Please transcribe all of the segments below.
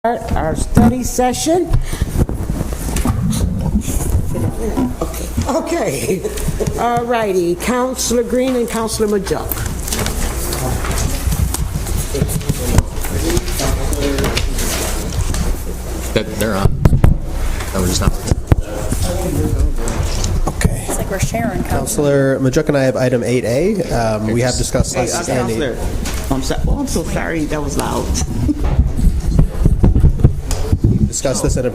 Our study session. Okay. All righty. Councilor Green and Councilor Majuk. They're on. That was just not. Okay. It's like we're sharing. Councilor Majuk and I have item 8A. We have discussed this. Councilor, I'm so sorry. That was loud. Discussed this at a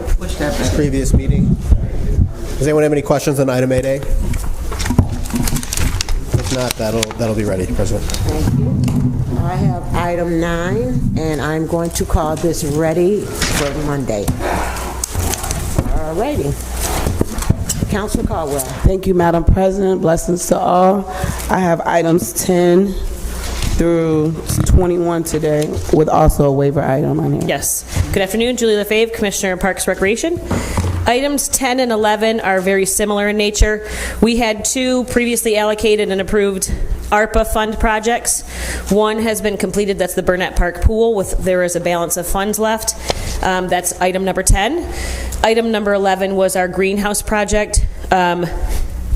previous meeting. Does anyone have any questions on item 8A? If not, that'll be ready, President. Thank you. I have item 9, and I'm going to call this ready for Monday. All righty. Councilor Caldwell. Thank you, Madam President. Blessings to all. I have items 10 through 21 today, with also a waiver item on here. Yes. Good afternoon, Julie LaFave, Commissioner of Parks Recreation. Items 10 and 11 are very similar in nature. We had 2 previously allocated and approved ARPA fund projects. One has been completed, that's the Burnett Park Pool, there is a balance of funds left. That's item number 10. Item number 11 was our greenhouse project.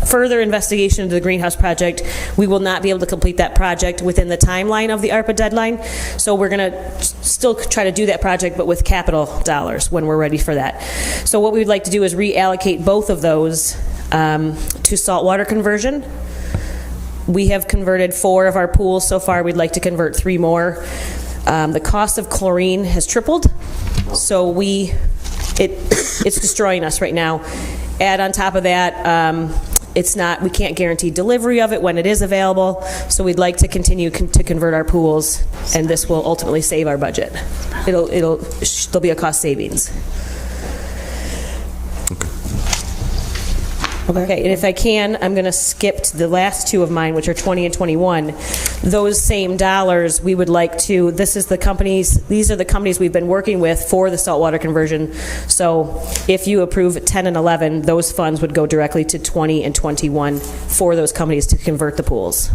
Further investigation into the greenhouse project, we will not be able to complete that project within the timeline of the ARPA deadline. So we're going to still try to do that project, but with capital dollars when we're ready for that. So what we'd like to do is reallocate both of those to saltwater conversion. We have converted 4 of our pools so far. We'd like to convert 3 more. The cost of chlorine has tripled, so it's destroying us right now. Add on top of that, we can't guarantee delivery of it when it is available, so we'd like to continue to convert our pools, and this will ultimately save our budget. There'll be a cost savings. Okay, and if I can, I'm going to skip to the last 2 of mine, which are 20 and 21. Those same dollars, we would like to, these are the companies we've been working with for the saltwater conversion. So if you approve 10 and 11, those funds would go directly to 20 and 21 for those companies to convert the pools.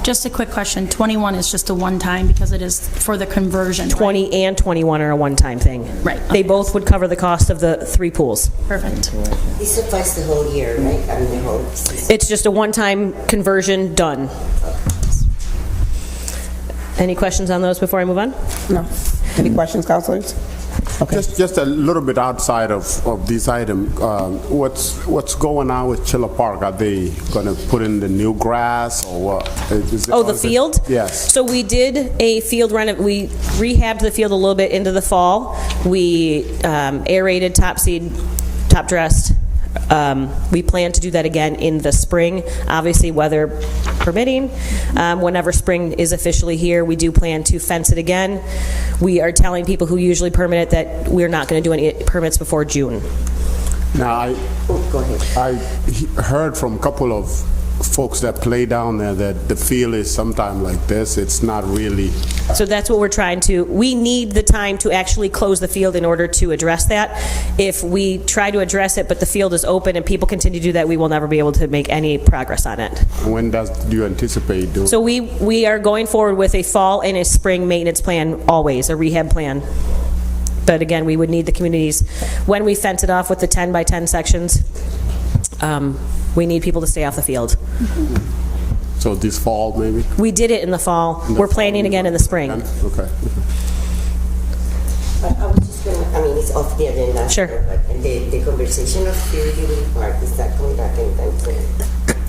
Just a quick question. 21 is just a one-time because it is for the conversion. 20 right? and 21 are a one-time thing. Right. They both would cover the cost of the 3 pools. Perfect. This applies the whole year, right? I mean, the whole season. It's just a one-time conversion done. Any questions on those before I move on? No. Any questions, councilors? Okay. Just a little bit outside of this item, what's going on with Chiller Park? Are they going to put in the new grass or what? The field? Yes. So we did a field we rehabbed the field a little bit into the fall. We aerated, top dressed. We plan to do that again in the spring, obviously weather permitting. Whenever spring is officially here, we do plan to fence it again. We are telling people who usually permit it that we're not going to do any permits before June. Now, Go ahead. I heard from a couple of folks that play down there that the field is sometime like this. It's not really. So that's what we're trying to, we need the time to actually close the field in order to address that. If we try to address it, but the field is open and people continue to do that, we will never be able to make any progress on it. When do you anticipate doing? So we are going forward with a fall and a spring maintenance plan, always, a rehab plan. But again, we would need the communities, when we fence it off with the 10 by 10 sections, we need people to stay off the field. So this fall, maybe? We did it in the fall. We're planning again in the spring. Okay. I was just going to, I mean, it's off the agenda. Sure. But the conversation of Spirit of Jubilee Park, is that coming back anytime soon?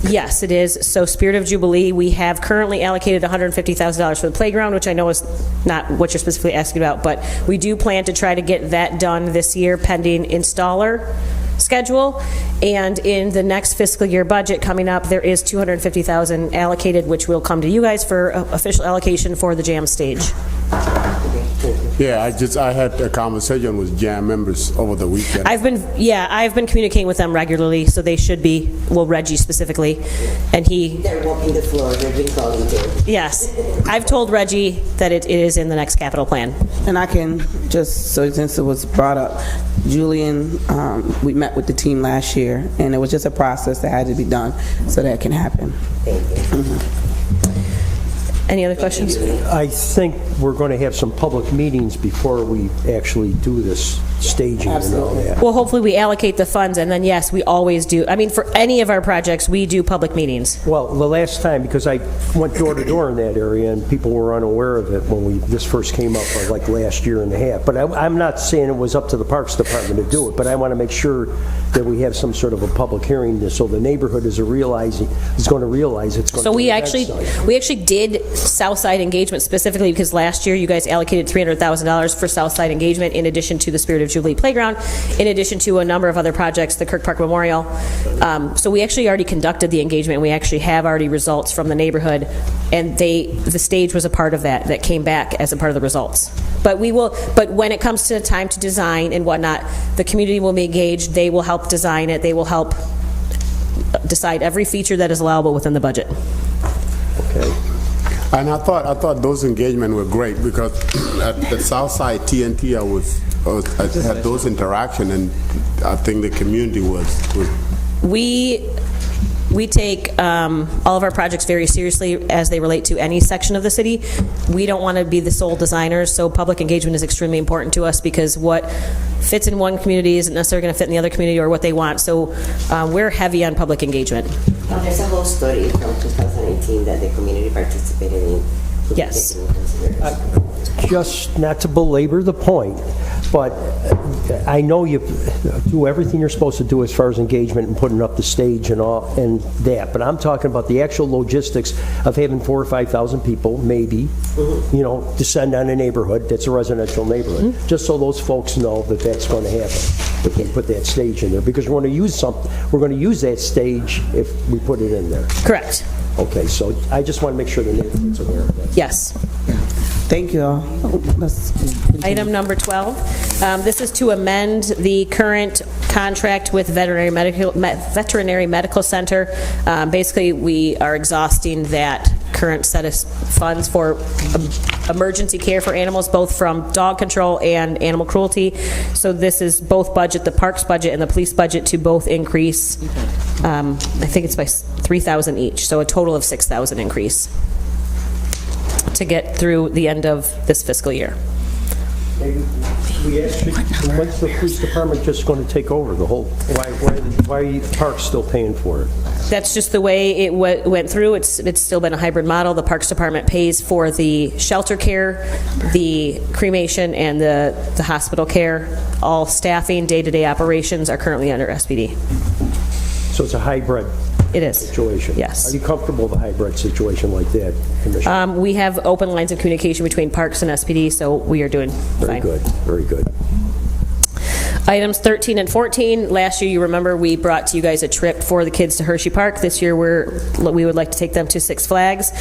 Yes, it is. So Spirit of Jubilee, we have currently allocated $150,000 for the playground, which I know is not what you're specifically asking about, but we do plan to try to get that done this year pending installer schedule. And in the next fiscal year budget coming up, there is $250,000 allocated, which will come to you guys for official allocation for the jam stage. Yeah, I had a conversation with JAM members over the weekend. I've been communicating with them regularly, so they should be, well, Reggie specifically, and They're walking the floor, they've been calling too. yes, I've told Reggie that it is in the next capital plan. And I can just, so since it was brought up, Julian, we met with the team last year, and it was just a process that had to be done so that can happen. Thank you. Any other questions? I think we're going to have some public meetings before we actually do this staging and all that. Well, hopefully we allocate the funds, and then, yes, we always do. I mean, for any of our projects, we do public meetings. Well, the last time, because I went door to door in that area, and people were unaware of it when this first came up, like last year and a half. But I'm not saying it was up to the Parks Department to do it, but I want to make sure that we have some sort of a public hearing, so the neighborhood is going to realize it's going So to be we an actually event site. we actually did Southside engagement specifically because last year you guys allocated $300,000 for Southside engagement in addition to the Spirit of Jubilee Playground, in addition to a number of other projects, the Kirk Park Memorial. So we actually already conducted the engagement. We actually have already results from the neighborhood, and the stage was a part of that came back as a part of the results. But when it comes to time to design and whatnot, the community will be engaged. They will help design it. They will help decide every feature that is allowable within the budget. Okay. And I thought those engagements were great because at the Southside TNT, I had those interaction, and I think the community was. We take all of our projects very seriously as they relate to any section of the city. We don't want to be the sole designers, so public engagement is extremely important to us because what fits in one community isn't necessarily going to fit in the other community or what they want. So we're heavy on public engagement. There's a whole study from 2018 that the community participated in. Yes. Just not to belabor the point, but I know you do everything you're supposed to do as far as engagement and putting up the stage and all and that, but I'm talking about the actual logistics of having 4,000 or 5,000 people, maybe, descend on a neighborhood that's a residential neighborhood, just so those folks know that that's going to happen if we put that stage in there, because we're going to use something. We're going to use that stage if we put it in there. Correct. Okay, so I just want to make sure the neighborhood's aware of that. Yes. Thank you all. Item number 12. This is to amend the current contract with Veterinary Medical Center. Basically, we are exhausting that current set of funds for emergency care for animals, both from dog control and animal cruelty. So this is both budget, the parks budget and the police budget, to both increase. I think it's by $3,000 each, so a total of $6,000 increase to get through the end of this fiscal year. We actually, when's the police department just going to take over the whole, why are the parks still paying for it? That's just the way it went through. It's still been a hybrid model. The Parks Department pays for the shelter care, the cremation, and the hospital care. All staffing, day-to-day operations are currently under SPD. So it's a hybrid It is. situation? Yes. Are you comfortable with a hybrid situation like that, Commissioner? We have open lines of communication between Parks and SPD, so we are doing Very fine. good, very good. Items 13 and 14, last year, you remember, we brought to you guys a trip for the kids to Hershey Park. This year, we would like to take them to Six Flags.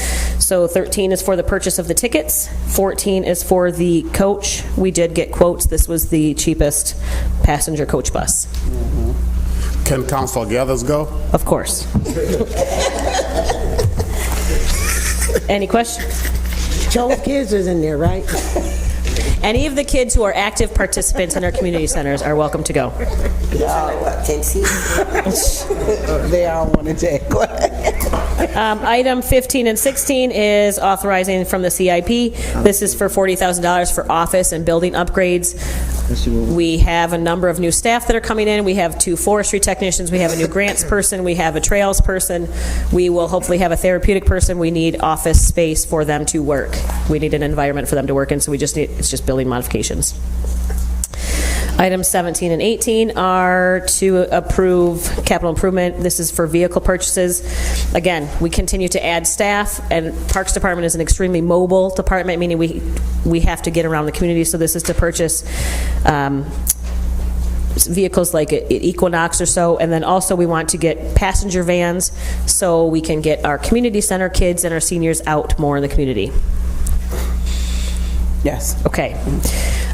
So 13 is for the purchase of the tickets. 14 is for the coach. We did get quotes. This was the cheapest passenger coach bus. Can Council Gathers go? Of course. Any questions? 12 kids is in there, right? Any of the kids who are active participants in our community centers are welcome to go. What, 10 seats? They all want to take. Item 15 and 16 is authorizing from the CIP. This is for $40,000 for office and building upgrades. We have a number of new staff that are coming in. We have 2 forestry technicians. We have a new grants person. We have a trails person. We will hopefully have a therapeutic person. We need office space for them to work. We need an environment for them to work in, so it's just building modifications. Items 17 and 18 are to approve capital improvement. This is for vehicle purchases. Again, we continue to add staff, and Parks Department is an extremely mobile department, meaning we have to get around the community, so this is to purchase vehicles like an Equinox or so, and then also we want to get passenger vans so we can get our community center kids and our seniors out more in the community. Yes. Okay.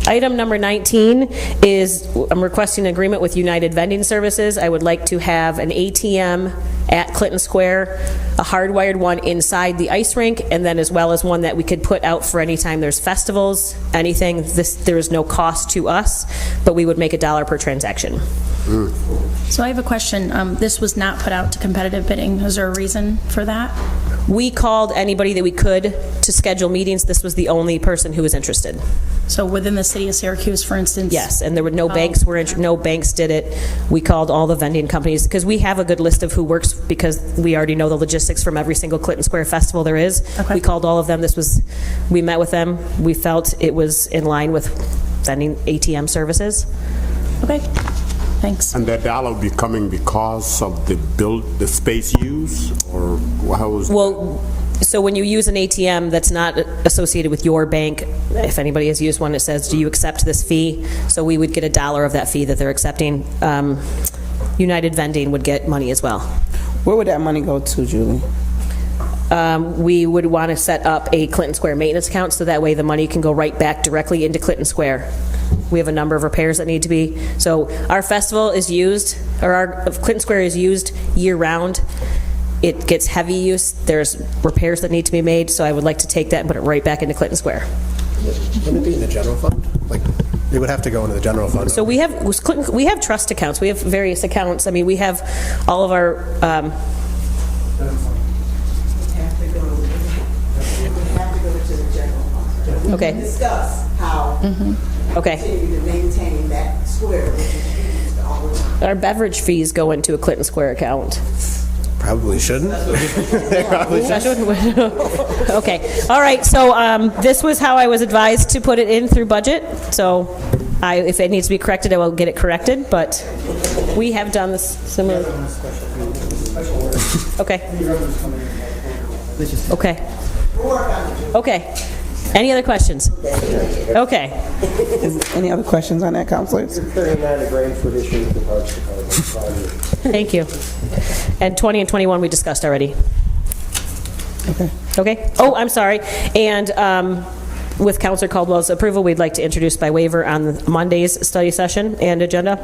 Item number 19 is I'm requesting an agreement with United Vending Services. I would like to have an ATM at Clinton Square, a hardwired one inside the ice rink, and then as well as one that we could put out for any time there's festivals, anything. There is no cost to us, but we would make $1 per transaction. So I have a question. This was not put out to competitive bidding. Is there a reason for that? We called anybody that we could to schedule meetings. This was the only person who was interested. So within the city of Syracuse, for instance? Yes, and there were no banks no banks did it. We called all the vending companies because we have a good list of who works because we already know the logistics from every single Clinton Square festival there is. Okay. We called all of them. We met with them. We felt it was in line with vending ATM services. Okay, thanks. And that dollar will be coming because of the space use, or how is? Well, so when you use an ATM that's not associated with your bank, if anybody has used one, it says, do you accept this fee? So we would get $1 of that fee that they're accepting. United Vending would get money as well. Where would that money go to, Julie? We would want to set up a Clinton Square maintenance account so that way the money can go right back directly into Clinton Square. We have a number of repairs that need to be. So our festival is used, or our Clinton Square is used year-round. It gets heavy use. There's repairs that need to be made, so I would like to take that and put it right back into Clinton Square. Wouldn't it be in the general fund? Like, it would have to go into the general fund. So we have trust accounts. We have various accounts. I mean, we have all of our. Okay. Discuss how Okay. continue to maintain that square, which is used all the time. Our beverage fees go into a Clinton Square account. Probably shouldn't. Okay. All right. So this was how I was advised to put it in through budget. So if it needs to be corrected, I will get it corrected. But we have done this similar. Okay. Okay. Okay. Any other questions? Okay. Any other questions on that, councilors? Thank you. And 20 and 21 we discussed already. Okay. Okay. Oh, I'm sorry. And with Councilor Caldwell's approval, we'd like to introduce by waiver on Monday's study session and agenda.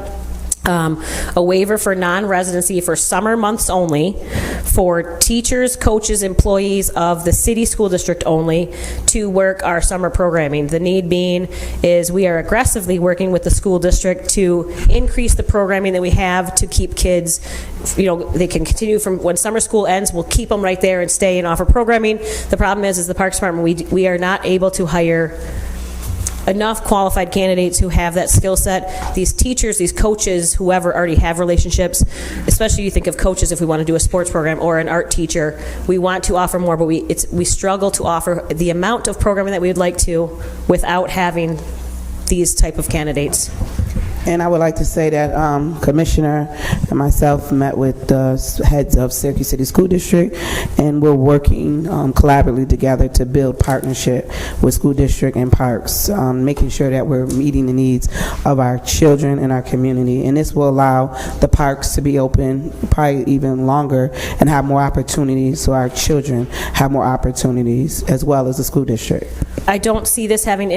A waiver for non-residency for summer months only for teachers, coaches, employees of the city school district only to work our summer programming. The need being is we are aggressively working with the school district to increase the programming that we have to keep kids, they can continue from when summer school ends, we'll keep them right there and stay and offer programming. The problem is the Parks Department, we are not able to hire enough qualified candidates who have that skill set. These teachers, these coaches, whoever already have relationships, especially you think of coaches if we want to do a sports program or an art teacher, we want to offer more, but we struggle to offer the amount of programming that we would like to without having these type of candidates. And I would like to say that Commissioner and myself met with the heads of Syracuse City School District, and we're working collaboratively together to build partnership with school district and parks, making sure that we're meeting the needs of our children and our community. And this will allow the parks to be open probably even longer and have more opportunities, so our children have more opportunities as well as the school district. I don't see this having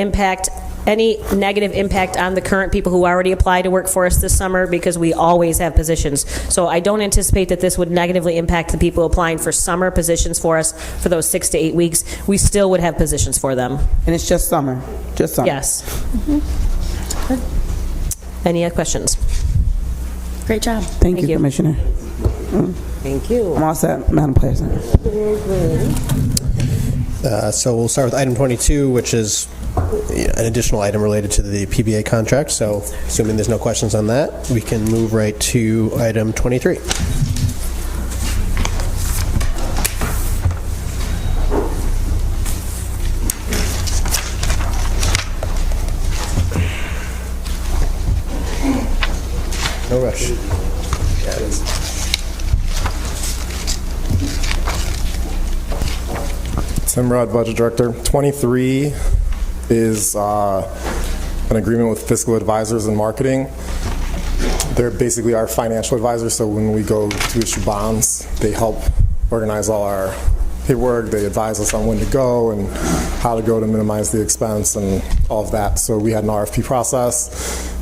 any negative impact on the current people who already apply to work for us this summer, because we always have positions. So I don't anticipate that this would negatively impact the people applying for summer positions for us for those 6 to 8 weeks. We still would have positions for them. And it's just summer? Just summer? Yes. Any other questions? Great job. Thank you, Commissioner. Thank you. I'm all set, Madam President. So we'll start with item 22, which is an additional item related to the PBA contract. So assuming there's no questions on that, we can move right to item 23. No rush. Yeah, it is. Tim Rudd, Budget Director. 23 is an agreement with fiscal advisors and marketing. They're basically our financial advisors, so when we go to issue bonds, they help organize all our paperwork. They advise us on when to go and how to go to minimize the expense and all of that. So we had an RFP process.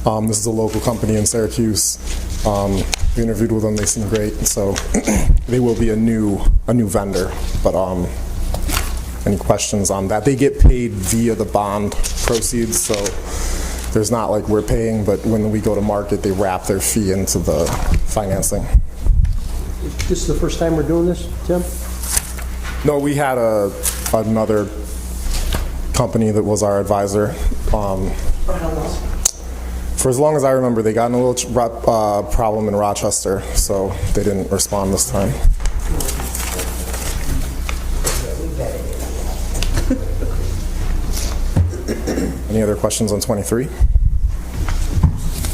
This is a local company in Syracuse. We interviewed with them. They seem great. So they will be a new vendor. But any questions on that? They get paid via the bond proceeds, so there's not like we're paying, but when we go to market, they wrap their fee into the financing. This is the first time we're doing this, Tim? No, we had another company that was our advisor. For as long as I remember, they got in a little problem in Rochester, so they didn't respond this time. Any other questions on 23?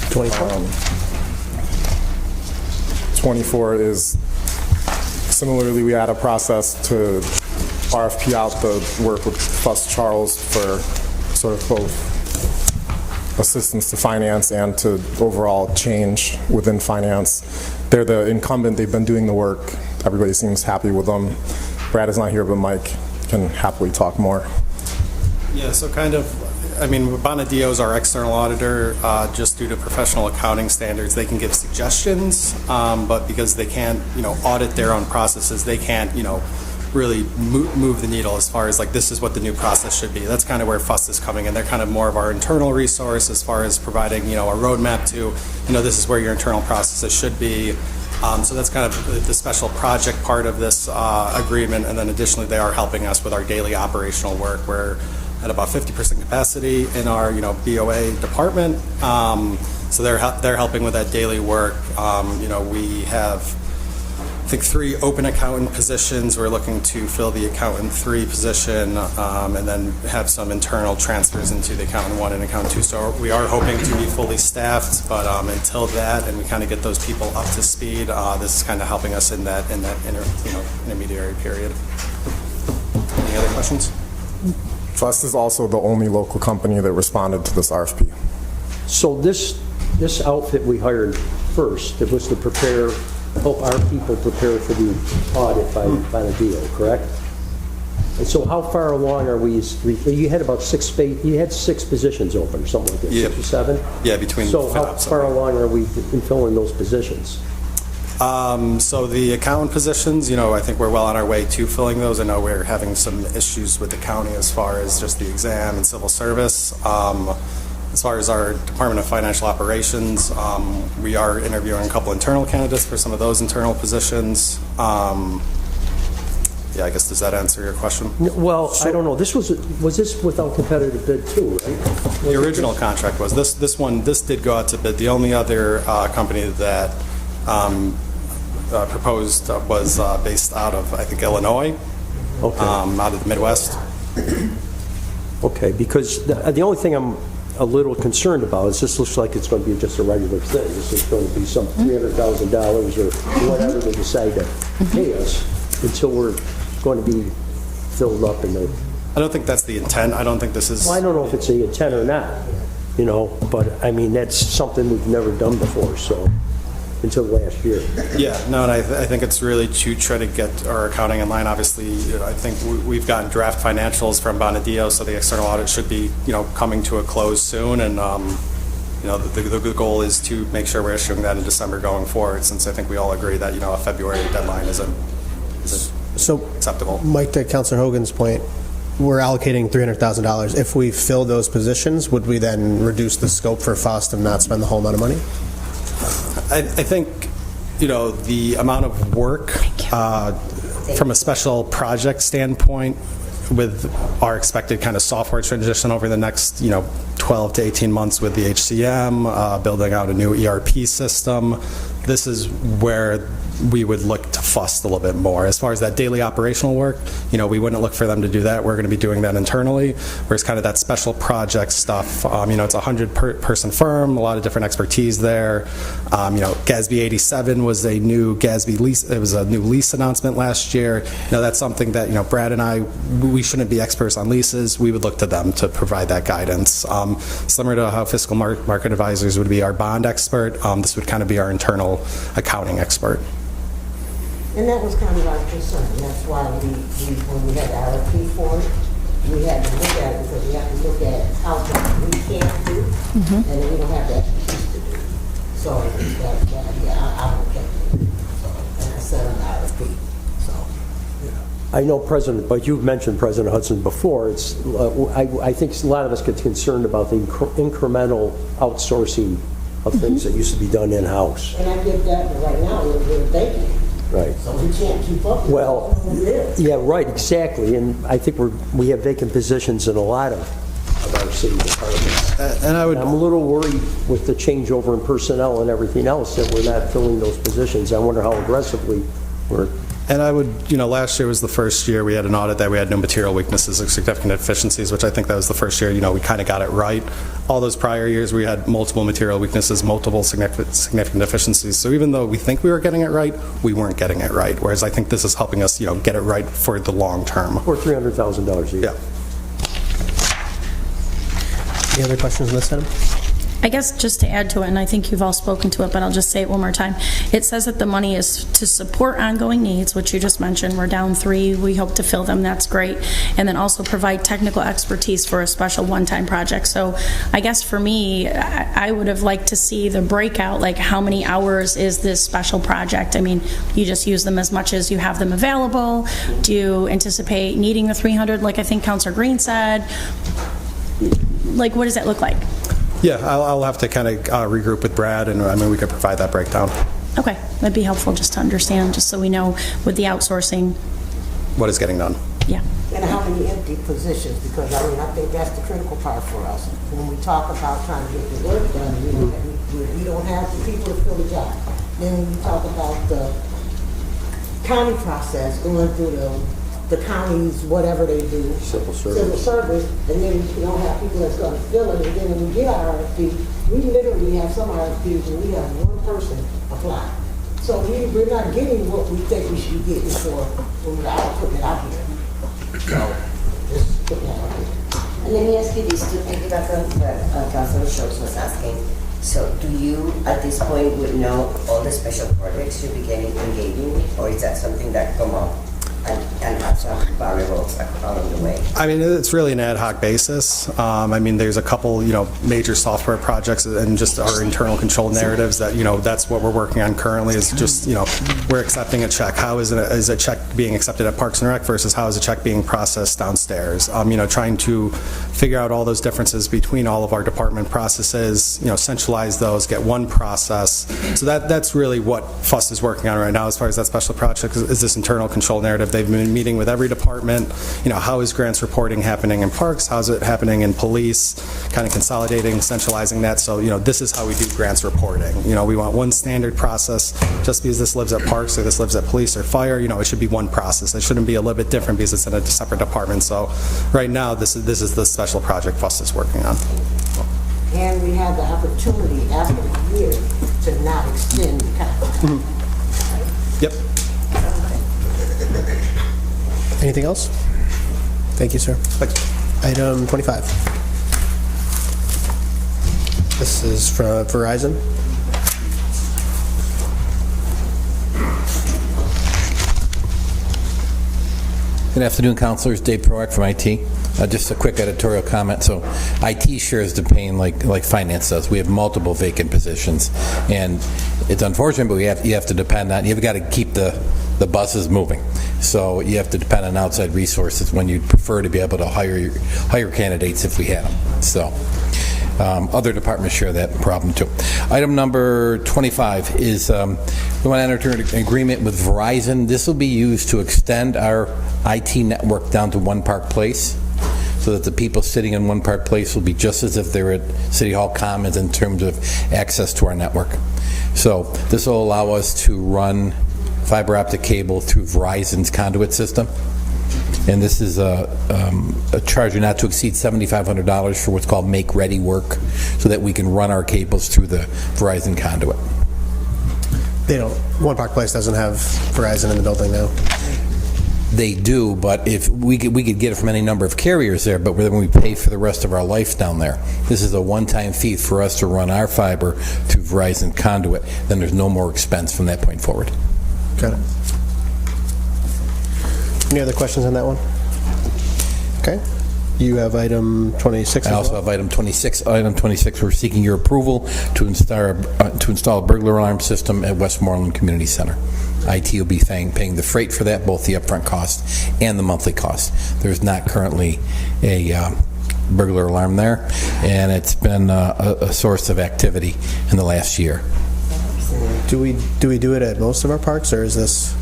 24 is, similarly, we had a process to RFP out the work with Fuss Charles for sort of both assistance to finance and to overall change within finance. They're the incumbent, they've been doing the work, everybody seems happy with them. Brad is not here, but Mike can happily talk more. Yeah, so kind of, I mean, Bonadeo is our external auditor. Just due to professional accounting standards, they can give suggestions, but because they can't, audit their own processes, they can't, really move the needle as far as like, this is what the new process should be. That's kind of where FUS is coming in. They're kind of more of our internal resource as far as providing, a roadmap to, this is where your internal processes should be. So that's kind of the special project part of this agreement. And then additionally, they are helping us with our daily operational work. We're at about 50% capacity in our, BOA department. So they're helping with that daily work. We have, I think, 3 open accountant positions. We're looking to fill the accountant 3 position, and then have some internal transfers into the accountant 1 and accountant 2. So we are hoping to be fully staffed, but until that, and we kind of get those people up to speed, this is kind of helping us in that intermediary period. Any other questions? FUS is also the only local company that responded to this RFP. So this outfit we hired first, it was to help our people prepare for the audit by the deal, correct? And so how far along are we? You had about 6 positions open or something like that, 6 or 7? Yeah, between. So how far along are we in filling those positions? So the accountant positions, I think we're well on our way to filling those. I know we're having some issues with the county as far as just the exam and civil service. As far as our Department of Financial Operations, we are interviewing a couple internal candidates for some of those internal positions. Yeah, I guess, does that answer your question? Well, I don't know. Was this without competitive bid too, right? The original contract was. This did go out to bid. The only other company that proposed was based out of, I think, Illinois, okay. Out of the Midwest. Okay, because the only thing I'm a little concerned about is this looks like it's going to be just a regular thing. This is going to be some $300,000 or whatever they decide to pay us until we're going to be filled up in the... I don't think that's the intent. I don't think this is... Well, I don't know if it's the intent or not, but I mean, that's something we've never done before, so... until last year. Yeah, no, and I think it's really to try to get our accounting in line. Obviously, I think we've gotten draft financials from Bonadeo, so the external audit should be, coming to a close soon. And, the goal is to make sure we're issuing that in December going forward, since I think we all agree that, a February deadline isn't acceptable. Mike, to Councilor Hogan's point, we're allocating $300,000. If we fill those positions, would we then reduce the scope for FOST and not spend the whole amount of money? I think, the amount of work from a special project standpoint with our expected kind of software transition over the next, 12 to 18 months with the HCM, building out a new ERP system, this is where we would look to FUS a little bit more. As far as that daily operational work, we wouldn't look for them to do that. We're going to be doing that internally, whereas kind of that special project stuff, it's a 100-person firm, a lot of different expertise there. GASB 87 was a new GASB lease. It was a new lease announcement last year. That's something that, Brad and I, we shouldn't be experts on leases. We would look to them to provide that guidance. Similar to how fiscal market advisors would be our bond expert, this would kind of be our internal accounting expert. And that was kind of our concern. That's why when we had RFP for it, we had to look at it because we have to look at how we can't do, and then we don't have the expertise to do. So I'm okay with it. So, and I said an RFP. So, I know but you've mentioned President Hudson before. It's I think a lot of us get concerned about the incremental outsourcing of things that used to be done in-house. And I get that, but right now we're thinking. Right. So we can't keep up with Well, all of this. yeah, right, exactly. And I think we have vacant positions in a lot of our city departments. And I would, I'm a little worried with the changeover in personnel and everything else that we're not filling those positions. I wonder how aggressively we're... And I would, last year was the first year we had an audit that we had no material weaknesses or significant deficiencies, which I think that was the first year, we kind of got it right. All those prior years, we had multiple material weaknesses, multiple significant deficiencies. So even though we think we were getting it right, we weren't getting it right. Whereas I think this is helping us, get it right for the long term. Or $300,000 a year. Yeah. Any other questions on this item? I guess just to add to it, and I think you've all spoken to it, but I'll just say it one more time. It says that the money is to support ongoing needs, which you just mentioned. We're down 3. We hope to fill them. That's great. And then also provide technical expertise for a special one-time project. So I guess for me, I would have liked to see the breakout, like how many hours is this special project? I mean, you just use them as much as you have them available. Do you anticipate needing the 300, like I think Councilor Green said? Like, what does that look like? Yeah, I'll have to kind of regroup with Brad, and we could provide that breakdown. Okay, that'd be helpful just to understand, just so we know with the outsourcing. What is getting done? Yeah. And how many empty positions, because I think that's the critical part for us. When we talk about trying to get the work done, we don't have the people to fill the job. Then when you talk about the county process, going through the counties, whatever they do. Civil service. And then you don't have people that's going to fill it. And then when we get our RFP, we literally have some RFPs where we have one person apply. So we're not getting what we think we should be getting for when we're out putting it out here. So just put that out here. And let me ask you this, to piggyback on what Councilor Schultz was asking. So do you, at this point, would know all the special projects you'll be engaging with, or is that something that come up and have some variables along the way? It's really an ad hoc basis. There's a couple, major software projects and just our internal control narratives that, that's what we're working on currently is just, we're accepting a check. How is a check being accepted at Parks and Rec versus how is a check being processed downstairs? Trying to figure out all those differences between all of our department processes, centralize those, get one process. So that's really what FUS is working on right now as far as that special project is this internal control narrative. They've been meeting with every department, how is grants reporting happening in parks, how's it happening in police, kind of consolidating, centralizing that. So, this is how we do grants reporting. We want one standard process. Just because this lives at parks or this lives at police or fire, it should be one process. It shouldn't be a little bit different because it's in a separate department. So right now, this is the special project FUS is working on. And we have the opportunity after the year to not extend the contract. Yep. Anything else? Thank you, sir. Item 25. This is from Verizon. Good afternoon, councilors. Dave Proack from IT. Just a quick editorial comment. So IT shares the pain like finance does. We have multiple vacant positions, and it's unfortunate, but you have to depend on, you've got to keep the buses moving. So you have to depend on outside resources when you'd prefer to be able to hire candidates if we had them. So other departments share that problem too. Item number 25 is we want to enter an agreement with Verizon. This will be used to extend our IT network down to One Park Place, so that the people sitting in One Park Place will be just as if they're at City Hall Commons in terms of access to our network. So this will allow us to run fiber optic cable through Verizon's conduit system. And this is a charge not to exceed $7,500 for what's called make-ready work, so that we can run our cables through the Verizon conduit. One Park Place doesn't have Verizon in the building now. They do, but if we could get it from any number of carriers there, but when we pay for the rest of our life down there, this is a one-time fee for us to run our fiber through Verizon conduit. Then there's no more expense from that point forward. Got it. Any other questions on that one? Okay. You have item 26 as I also well? have item 26. Item 26, we're seeking your approval to install a burglar alarm system at Westmoreland Community Center. IT will be paying the freight for that, both the upfront cost and the monthly cost. There's not currently a burglar alarm there, and it's been a source of activity in the last year. Do we do it at most of our parks, or is this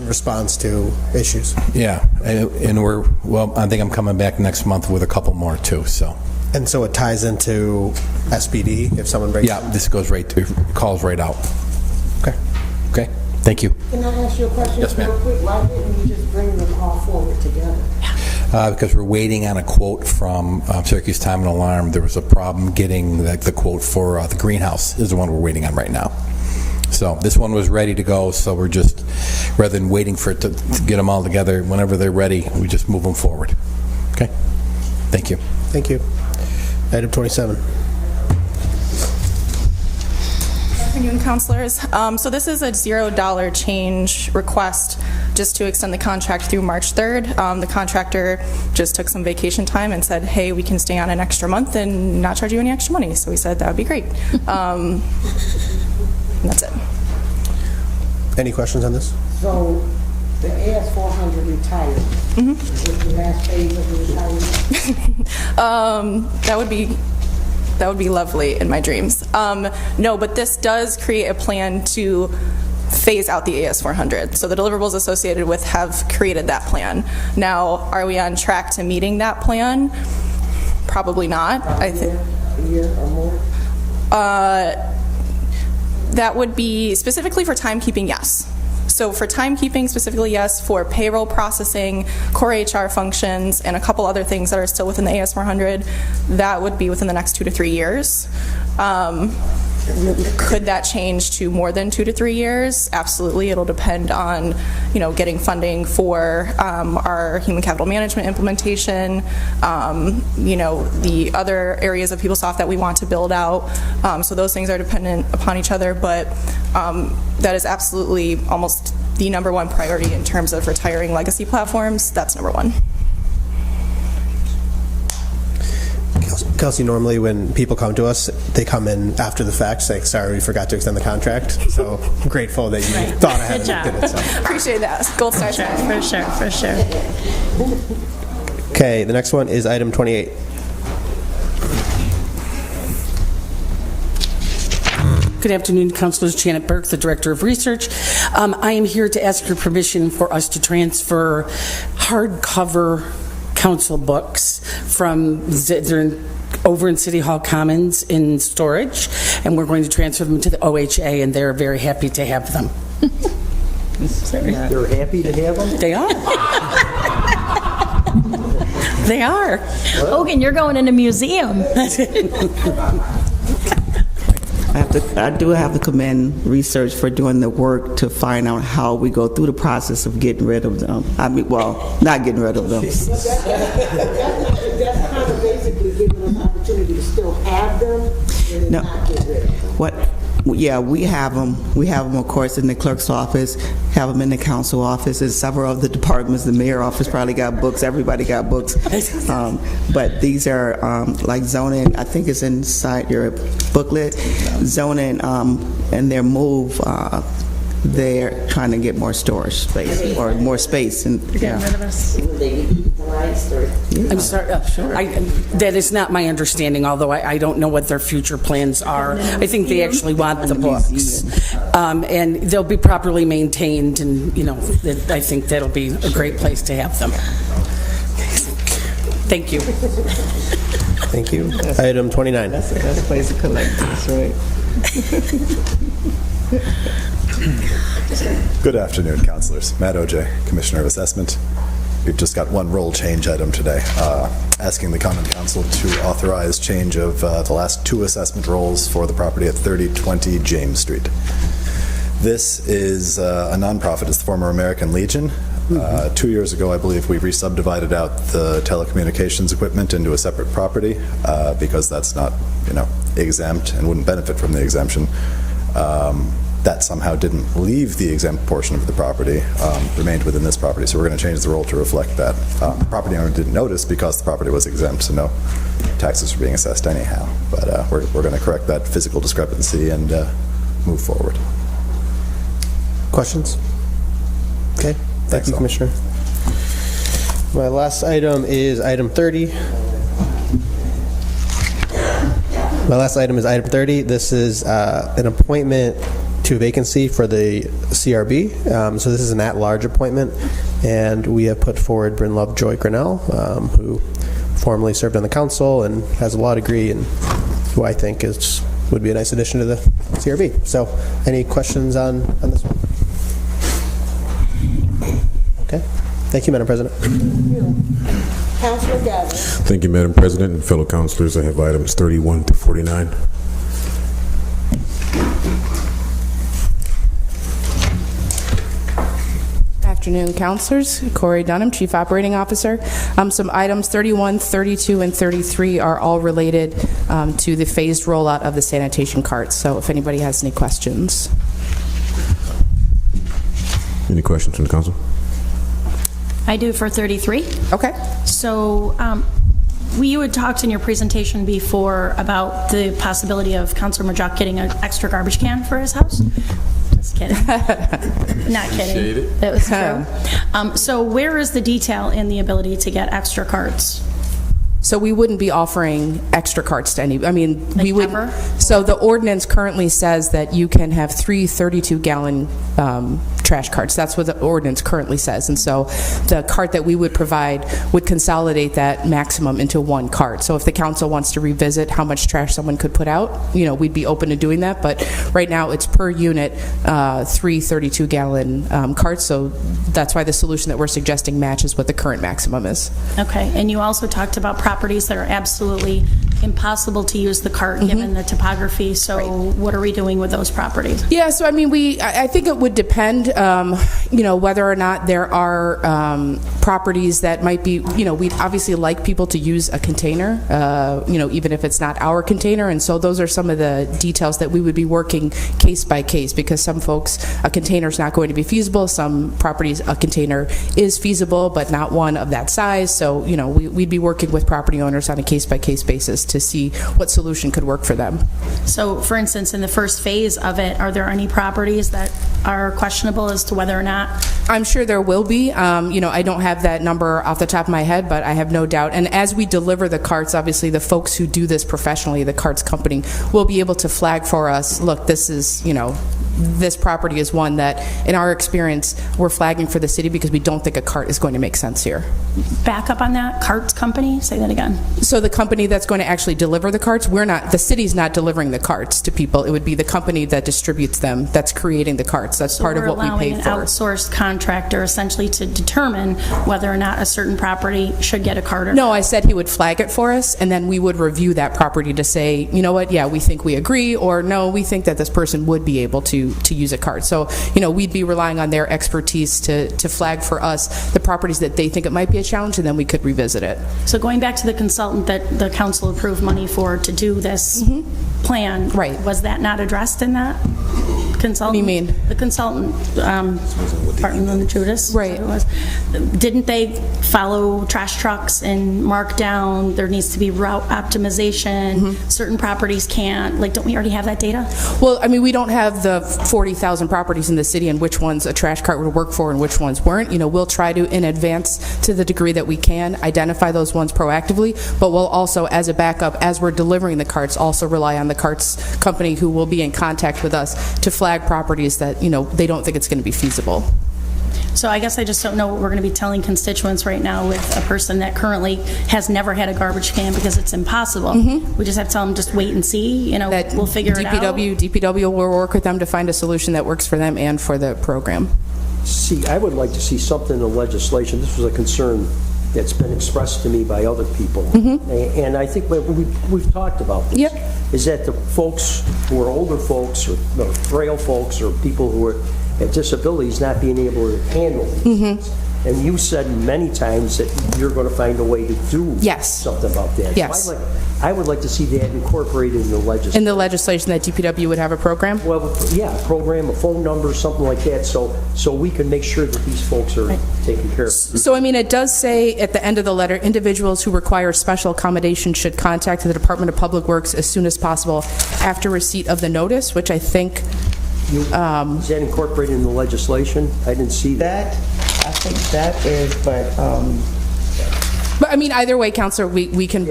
response to issues. Yeah, and I think I'm coming back next month with a couple more too, so. And so it ties into SPD if someone breaks. Yeah, this goes calls right out. Okay. Okay, thank you. Can I ask you a question? Yes, ma'am. Real quick, why didn't you just bring them all forward together? Because we're waiting on a quote from Syracuse Time and Alarm. There was a problem getting the quote for the greenhouse is the one we're waiting on right now. So this one was ready to go, so we're just, rather than waiting for it to get them all together, whenever they're ready, we just move them forward. Okay? Thank you. Thank you. Item 27. Good afternoon, councilors. So this is a $0 change request just to extend the contract through March 3rd. The contractor just took some vacation time and said, hey, we can stay on an extra month and not charge you any extra money. So we said that would be great. And that's it. Any questions on this? So the AS400 retired. Is this the last phase of the retirement? That would be lovely in my dreams. No, but this does create a plan to phase out the AS400. So the deliverables associated with have created that plan. Now, are we on track to meeting that plan? Probably not. I think A year or more? that would be specifically for timekeeping, yes. So for timekeeping specifically, yes. For payroll processing, core HR functions, and a couple other things that are still within the AS400, that would be within the next 2 to 3 years. Could that change to more than 2 to 3 years? Absolutely. It'll depend on, getting funding for our human capital management implementation, the other areas of PeopleSoft that we want to build out. So those things are dependent upon each other, but that is absolutely almost the number one priority in terms of retiring legacy platforms. That's number one. Kelsey, normally when people come to us, they come in after the fact saying, sorry, we forgot to extend the contract. So I'm grateful that you thought ahead and did it. So. Appreciate that. Gold star. For sure. Okay, the next one is item 28. Good afternoon, Councilors. Janet Burke, the Director of Research. I am here to ask your permission for us to transfer hardcover council books from they're over in City Hall Commons in storage, and we're going to transfer them to the OHA, and they're very happy to have them. They're happy to have them? They are. They are. Hogan, you're going in a museum. I do have to commend research for doing the work to find out how we go through the process of getting rid of them. Not getting rid of them. That's kind of basically giving us opportunity to still have them and No. not get rid of them. Yeah, we have them. We have them, of course, in the clerk's office, have them in the council office, and several of the departments. The mayor office probably got books. Everybody got books. But these are like zoning. I think it's inside your booklet. Zoning and their move. They're trying to get more storage space or more space. And Getting rid of us. I'm sorry. That is not my understanding, although I don't know what their future plans are. I think they actually want the books. And they'll be properly maintained, and, I think that'll be a great place to have them. Thank you. Thank you. Item 29. That's a place to collect this, right? Good afternoon, councilors. Matt OJ, Commissioner of Assessment. We've just got one role change item today, asking the Common Council to authorize change of the last 2 assessment rolls for the property at 3020 James Street. This is a nonprofit. It's the former American Legion. 2 years ago, I believe, we re-subdivided out the telecommunications equipment into a separate property because that's not, exempt and wouldn't benefit from the exemption. That somehow didn't leave the exempt portion of the property, remained within this property. So we're going to change the roll to reflect that. The property owner didn't notice because the property was exempt, so no taxes were being assessed anyhow. But we're going to correct that physical discrepancy and move forward. Questions? Okay. Thank you, Commissioner. My last item is item 30. My last item is item 30. This is an appointment to a vacancy for the CRB. So this is an at-large appointment, and we have put forward Bryn Lovejoy Grinnell, who formerly served on the council and has a law degree, and who I think would be a nice addition to the CRB. So any questions on this one? Okay. Thank you, Madam President. Councilor Gavin. Thank you, Madam President and fellow councilors. I have items 31 to 49. Afternoon, councilors. Corey Dunham, Chief Operating Officer. Some items 31, 32, and 33 are all related to the phased rollout of the sanitation carts. So if anybody has any questions. Any questions from the council? I do for 33. Okay. So you had talked in your presentation before about the possibility of Councilor Majuk getting an extra garbage can for his house. Just kidding. Not kidding. That was true. So where is the detail in the ability to get extra carts? So we wouldn't be offering extra carts to any, we would. Ever? So the ordinance currently says that you can have 3 32-gallon trash carts. That's what the ordinance currently says. And so the cart that we would provide would consolidate that maximum into one cart. So if the council wants to revisit how much trash someone could put out, we'd be open to doing that. But right now it's per unit 3 32-gallon carts. So that's why the solution that we're suggesting matches what the current maximum is. Okay. And you also talked about properties that are absolutely impossible to use the cart given the topography. So what are we doing with those properties? Yeah, so I think it would depend, whether or not there are properties that might be, we'd obviously like people to use a container, even if it's not our container. And so those are some of the details that we would be working case by case, because some folks, a container is not going to be feasible. Some properties, a container is feasible, but not one of that size. So, we'd be working with property owners on a case by case basis to see what solution could work for them. So, for instance, in the first phase of it, are there any properties that are questionable as to whether or not? I'm sure there will be. I don't have that number off the top of my head, but I have no doubt. And as we deliver the carts, obviously the folks who do this professionally, the carts company, will be able to flag for us, look, this is, this property is one that, in our experience, we're flagging for the city because we don't think a cart is going to make sense here. Back up on that, carts company? Say that again. So the company that's going to actually deliver the carts, the city's not delivering the carts to people. It would be the company that distributes them that's creating the carts. That's part of what we pay for. We're allowing an outsourced contractor essentially to determine whether or not a certain property should get a cart or not. No, I said he would flag it for us, and then we would review that property to say, you know what, yeah, we think we agree, or no, we think that this person would be able to use a cart. So, we'd be relying on their expertise to flag for us the properties that they think it might be a challenge, and then we could revisit it. So going back to the consultant that the council approved money for to do this plan, right? Was that not addressed in that consultant? What do you mean? The consultant, Barton and Judas, right? Didn't they follow trash trucks and mark down there needs to be route optimization? Certain properties can't. Don't we already have that data? Well, we don't have the 40,000 properties in the city and which ones a trash cart would work for and which ones weren't. We'll try to, in advance, to the degree that we can, identify those ones proactively, but we'll also, as a backup, as we're delivering the carts, also rely on the carts company who will be in contact with us to flag properties that, they don't think it's going to be feasible. So I guess I just don't know what we're going to be telling constituents right now with a person that currently has never had a garbage can because it's impossible. We just have to tell them just wait and see, that we'll figure it out. DPW will work with them to find a solution that works for them and for the program. See, I would like to see something in the legislation. This was a concern that's been expressed to me by other people. And I think we've talked about this. Is that the folks who are older folks or frail folks or people who are at disabilities not being able to handle these things. And you said many times that you're going to find a way to do something about that. Yes. So I would like to see that incorporated in the legislation. In the legislation that DPW would have a program? Well, yeah, a program, a phone number, something like that, so we can make sure that these folks are taken care of. So, it does say at the end of the letter, individuals who require special accommodation should contact the Department of Public Works as soon as possible after receipt of the notice, which I think... is that incorporated in the legislation? I didn't see that. I think that is, but either way, Counselor, we can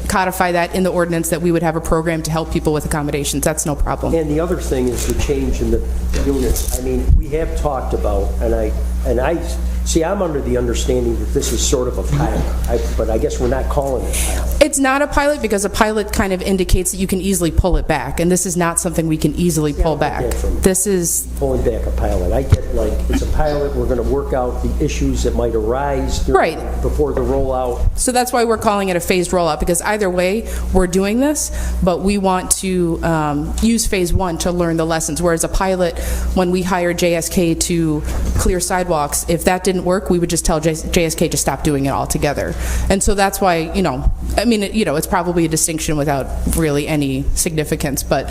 codify that in the ordinance that we would have a program to help people with accommodations. That's no problem. And the other thing is the change in the units. I mean, we have talked about, and I see, I'm under the understanding that this is sort of a pilot, but I guess we're not calling it a pilot. It's not a pilot because a pilot kind of indicates that you can easily pull it back, and this is not something we can easily pull back. This is pulling back a pilot. I get like it's a pilot. We're going to work out the issues that might arise before the rollout. So that's why we're calling it a phased rollout, because either way we're doing this, but we want to use phase one to learn the lessons. Whereas a pilot, when we hired JSK to clear sidewalks, if that didn't work, we would just tell JSK to stop doing it altogether. And so that's why, it's probably a distinction without really any significance, but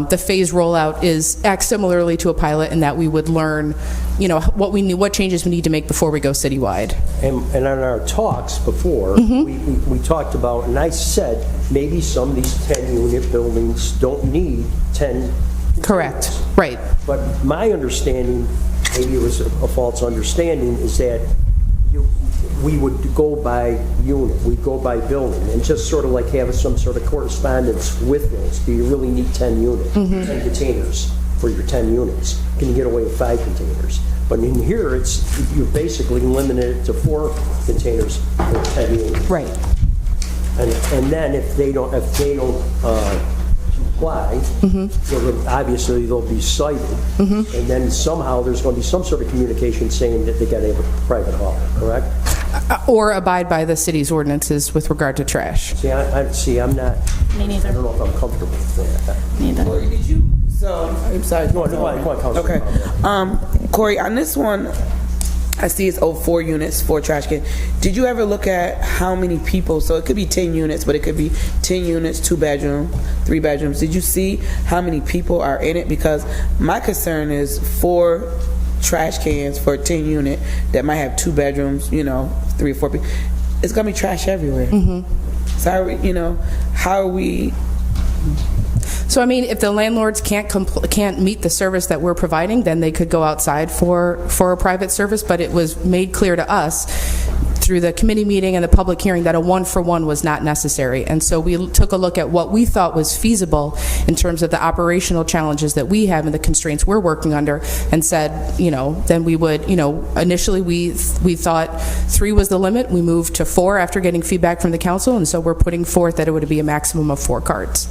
the phase rollout acts similarly to a pilot in that we would learn, what changes we need to make before we go citywide. And on our talks before, we talked about, and I said, maybe some of these 10-unit buildings don't need 10. Correct, right. But my understanding, maybe it was a false understanding, is that we would go by unit, we'd go by building, and just sort of like have some sort of correspondence with those. Do you really need 10 units, 10 containers for your 10 units? Can you get away with 5 containers? But in here, you're basically limited to 4 containers for 10 units. Right. And then if they don't comply, obviously they'll be cited, and then somehow there's going to be some sort of communication saying that they got to have a private hauler, correct? Or abide by the city's ordinances with regard to trash. I'm not. Me neither. I don't know if I'm comfortable with that. Neither. Corey, did you? So I'm sorry. Go on, Councilman. Okay. Corey, on this one, I see it's 4 units, 4 trash cans. Did you ever look at how many people? So it could be 10 units, but it could be 10 units, 2 bedroom, 3 bedrooms. Did you see how many people are in it? Because my concern is 4 trash cans for a 10 unit that might have 2 bedrooms, 3 or 4 people. It's gonna be trash everywhere. So how are we? So, if the landlords can't meet the service that we're providing, then they could go outside for a private service, but it was made clear to us through the committee meeting and the public hearing that a 1-for-1 was not necessary. And so we took a look at what we thought was feasible in terms of the operational challenges that we have and the constraints we're working under, and said, then we would, initially we thought 3 was the limit. We moved to 4 after getting feedback from the council, and so we're putting forth that it would be a maximum of 4 carts.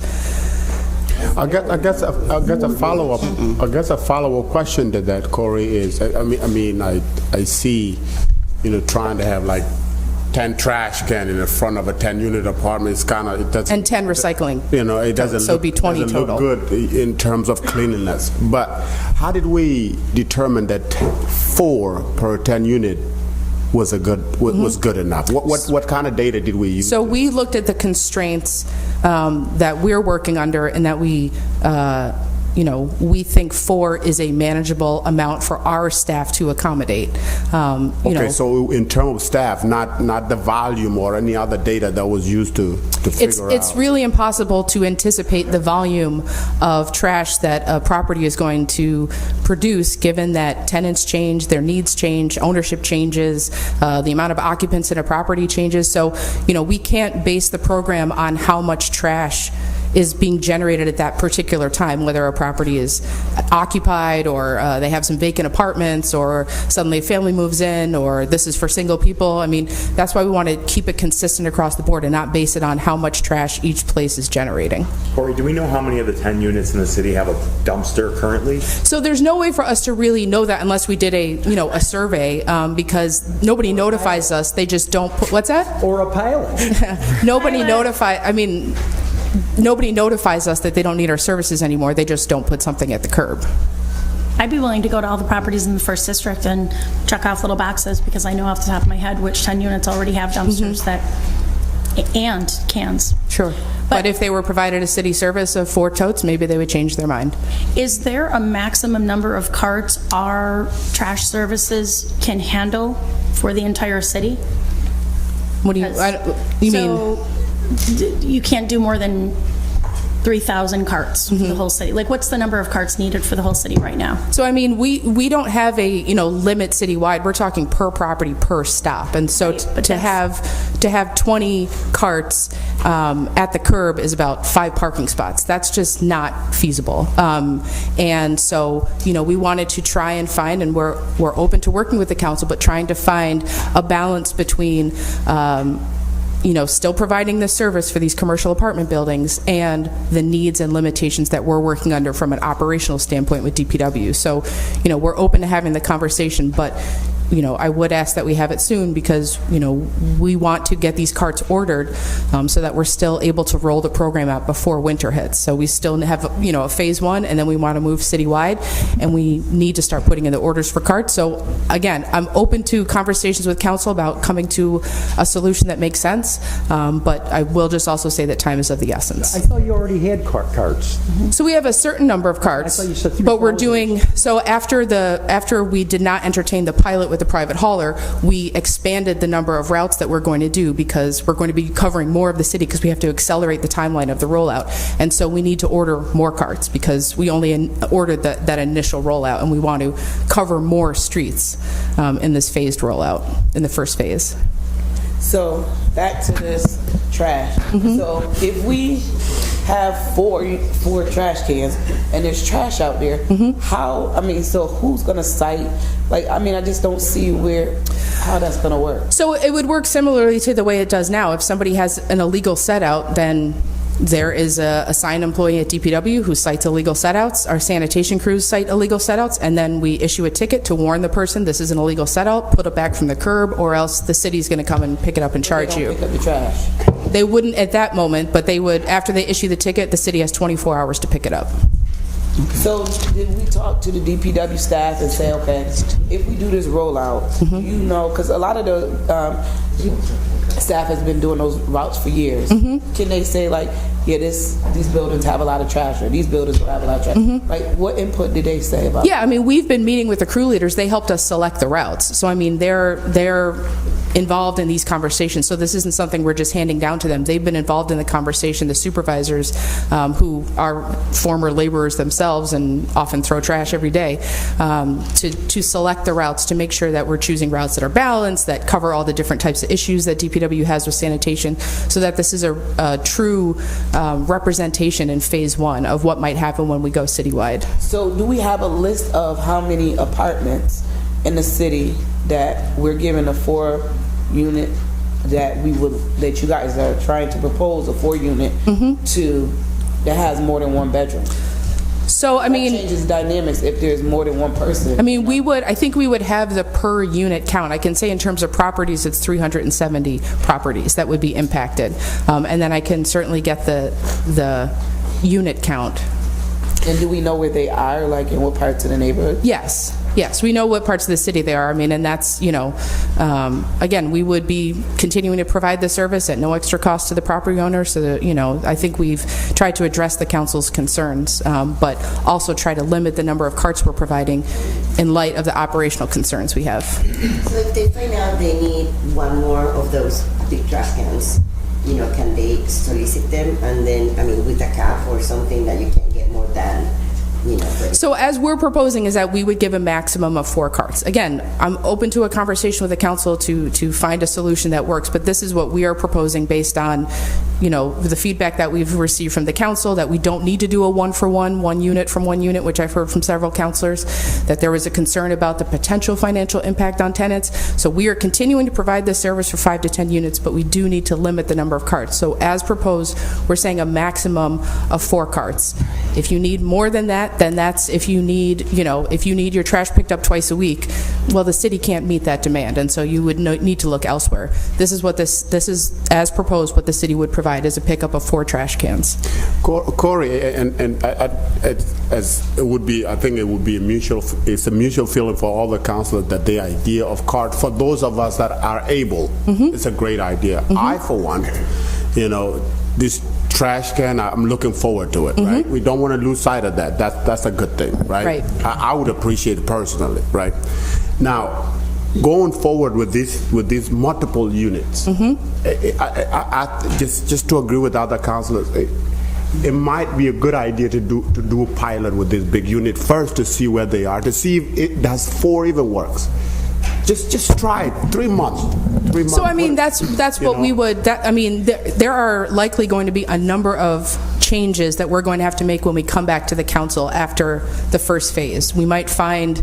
I guess a follow-up question to that, Corey, is I see, trying to have like 10 trash cans in the front of a 10-unit apartment. It's kind of, it doesn't, and 10 recycling. It doesn't so look, be 20 doesn't total. Look good in terms of cleanliness. But how did we determine that 4 per 10 unit was good enough? What kind of data did we use? So we looked at the constraints that we're working under, and that we think 4 is a manageable amount for our staff to accommodate. So in terms of staff, not the volume or any other data that was used to figure out. It's really impossible to anticipate the volume of trash that a property is going to produce, given that tenants change, their needs change, ownership changes, the amount of occupants in a property changes. So, we can't base the program on how much trash is being generated at that particular time, whether a property is occupied, or they have some vacant apartments, or suddenly a family moves in, or this is for single people. That's why we want to keep it consistent across the board and not base it on how much trash each place is generating. Corey, do we know how many of the 10 units in the city have a dumpster currently? So there's no way for us to really know that unless we did a survey, because nobody notifies us. They just don't put, what's that? Or a pilot. Nobody notifies us that they don't need our services anymore. They just don't put something at the curb. I'd be willing to go to all the properties in the first district and check off little boxes, because I know off the top of my head which 10 units already have dumpsters and cans. Sure. But if they were provided a city service of 4 totes, maybe they would change their mind. Is there a maximum number of carts our trash services can handle for the entire city? What do you mean? You can't do more than 3,000 carts for the whole city. Like, what's the number of carts needed for the whole city right now? So, I mean, we don't have a, limit citywide. We're talking per property, per stop. And so to have 20 carts at the curb is about 5 parking spots. That's just not feasible. And so, we wanted to try and find, and we're open to working with the council, but trying to find a balance between still providing this service for these commercial apartment buildings and the needs and limitations that we're working under from an operational standpoint with DPW. So, we're open to having the conversation, but I would ask that we have it soon because, we want to get these carts ordered so that we're still able to roll the program out before winter hits. So we still have, a phase 1, and then we want to move citywide, and we need to start putting in the orders for carts. So again, I'm open to conversations with council about coming to a solution that makes sense, but I will just also say that time is of the essence. I thought you already had carts. So we have a certain number of carts, I thought you said 3,000. but we're doing, so after we did not entertain the pilot with the private hauler, we expanded the number of routes that we're going to do because we're going to be covering more of the city because we have to accelerate the timeline of the rollout. And so we need to order more carts because we only ordered that initial rollout, and we want to cover more streets in this phased rollout, in the first phase. So back to this trash. So if we have four trash cans and there's trash out there, so who's gonna cite? I just don't see how that's gonna work. So it would work similarly to the way it does now. If somebody has an illegal set out, then there is a assigned employee at DPW who cites illegal setouts. Our sanitation crews cite illegal setouts, and then we issue a ticket to warn the person this is an illegal setout, put it back from the curb, or else the city's going to come and pick it up and charge you. Pick up the trash. They wouldn't at that moment, but they would after they issue the ticket. The city has 24 hours to pick it up. So did we talk to the DPW staff and say, okay, if we do this rollout, because a lot of the staff has been doing those routes for years. Can they say these buildings have a lot of trash, or these buildings will have a lot of trash? What input did they say about? Yeah, we've been meeting with the crew leaders. They helped us select the routes. So they're involved in these conversations. So this isn't something we're just handing down to them. They've been involved in the conversation. The supervisors, who are former laborers themselves and often throw trash every day, to select the routes, to make sure that we're choosing routes that are balanced, that cover all the different types of issues that DPW has with sanitation, so that this is a true representation in phase 1 of what might happen when we go citywide. So do we have a list of how many apartments in the city that we're given a 4-unit that you guys are trying to propose a 4-unit to that has more than 1 bedroom? So that changes dynamics if there's more than 1 person. I think we would have the per unit count. I can say in terms of properties, it's 370 properties that would be impacted, and then I can certainly get the unit count. And do we know where they are, in what parts of the neighborhood? Yes, we know what parts of the city they are. And that's, again, we would be continuing to provide the service at no extra cost to the property owner. So that, I think we've tried to address the council's concerns, but also try to limit the number of carts we're providing in light of the operational concerns we have. So if they find out they need 1 more of those big trash cans, can they solicit them and then, with a cap or something that you can get more than, So as we're proposing is that we would give a maximum of 4 carts. Again, I'm open to a conversation with the council to find a solution that works, but this is what we are proposing based on, the feedback that we've received from the council, that we don't need to do a 1-for-1, 1 unit from 1 unit, which I've heard from several councilors, that there was a concern about the potential financial impact on tenants. So we are continuing to provide this service for 5 to 10 units, but we do need to limit the number of carts. So as proposed, we're saying a maximum of 4 carts. If you need more than that, then that's if you need your trash picked up twice a week, well, the city can't meet that demand, and so you would need to look elsewhere. This is as proposed what the city would provide as a pickup of 4 trash cans. Corey, and as it would be, I think it would be a mutual feeling for all the councilors that the idea of cart for those of us that are able, it's a great idea. I, for one, this trash can, I'm looking forward to it, right? We don't want to lose sight of that. That's a good thing, right? I would appreciate it personally, right? Now, going forward with these multiple units, I just to agree with other councilors, it might be a good idea to do a pilot with this big unit first to see where they are, to see if it does 4 even works. Just try it. 3 months. 3 months. So I mean, that's what we would. There are likely going to be a number of changes that we're going to have to make when we come back to the council after the first phase. We might find,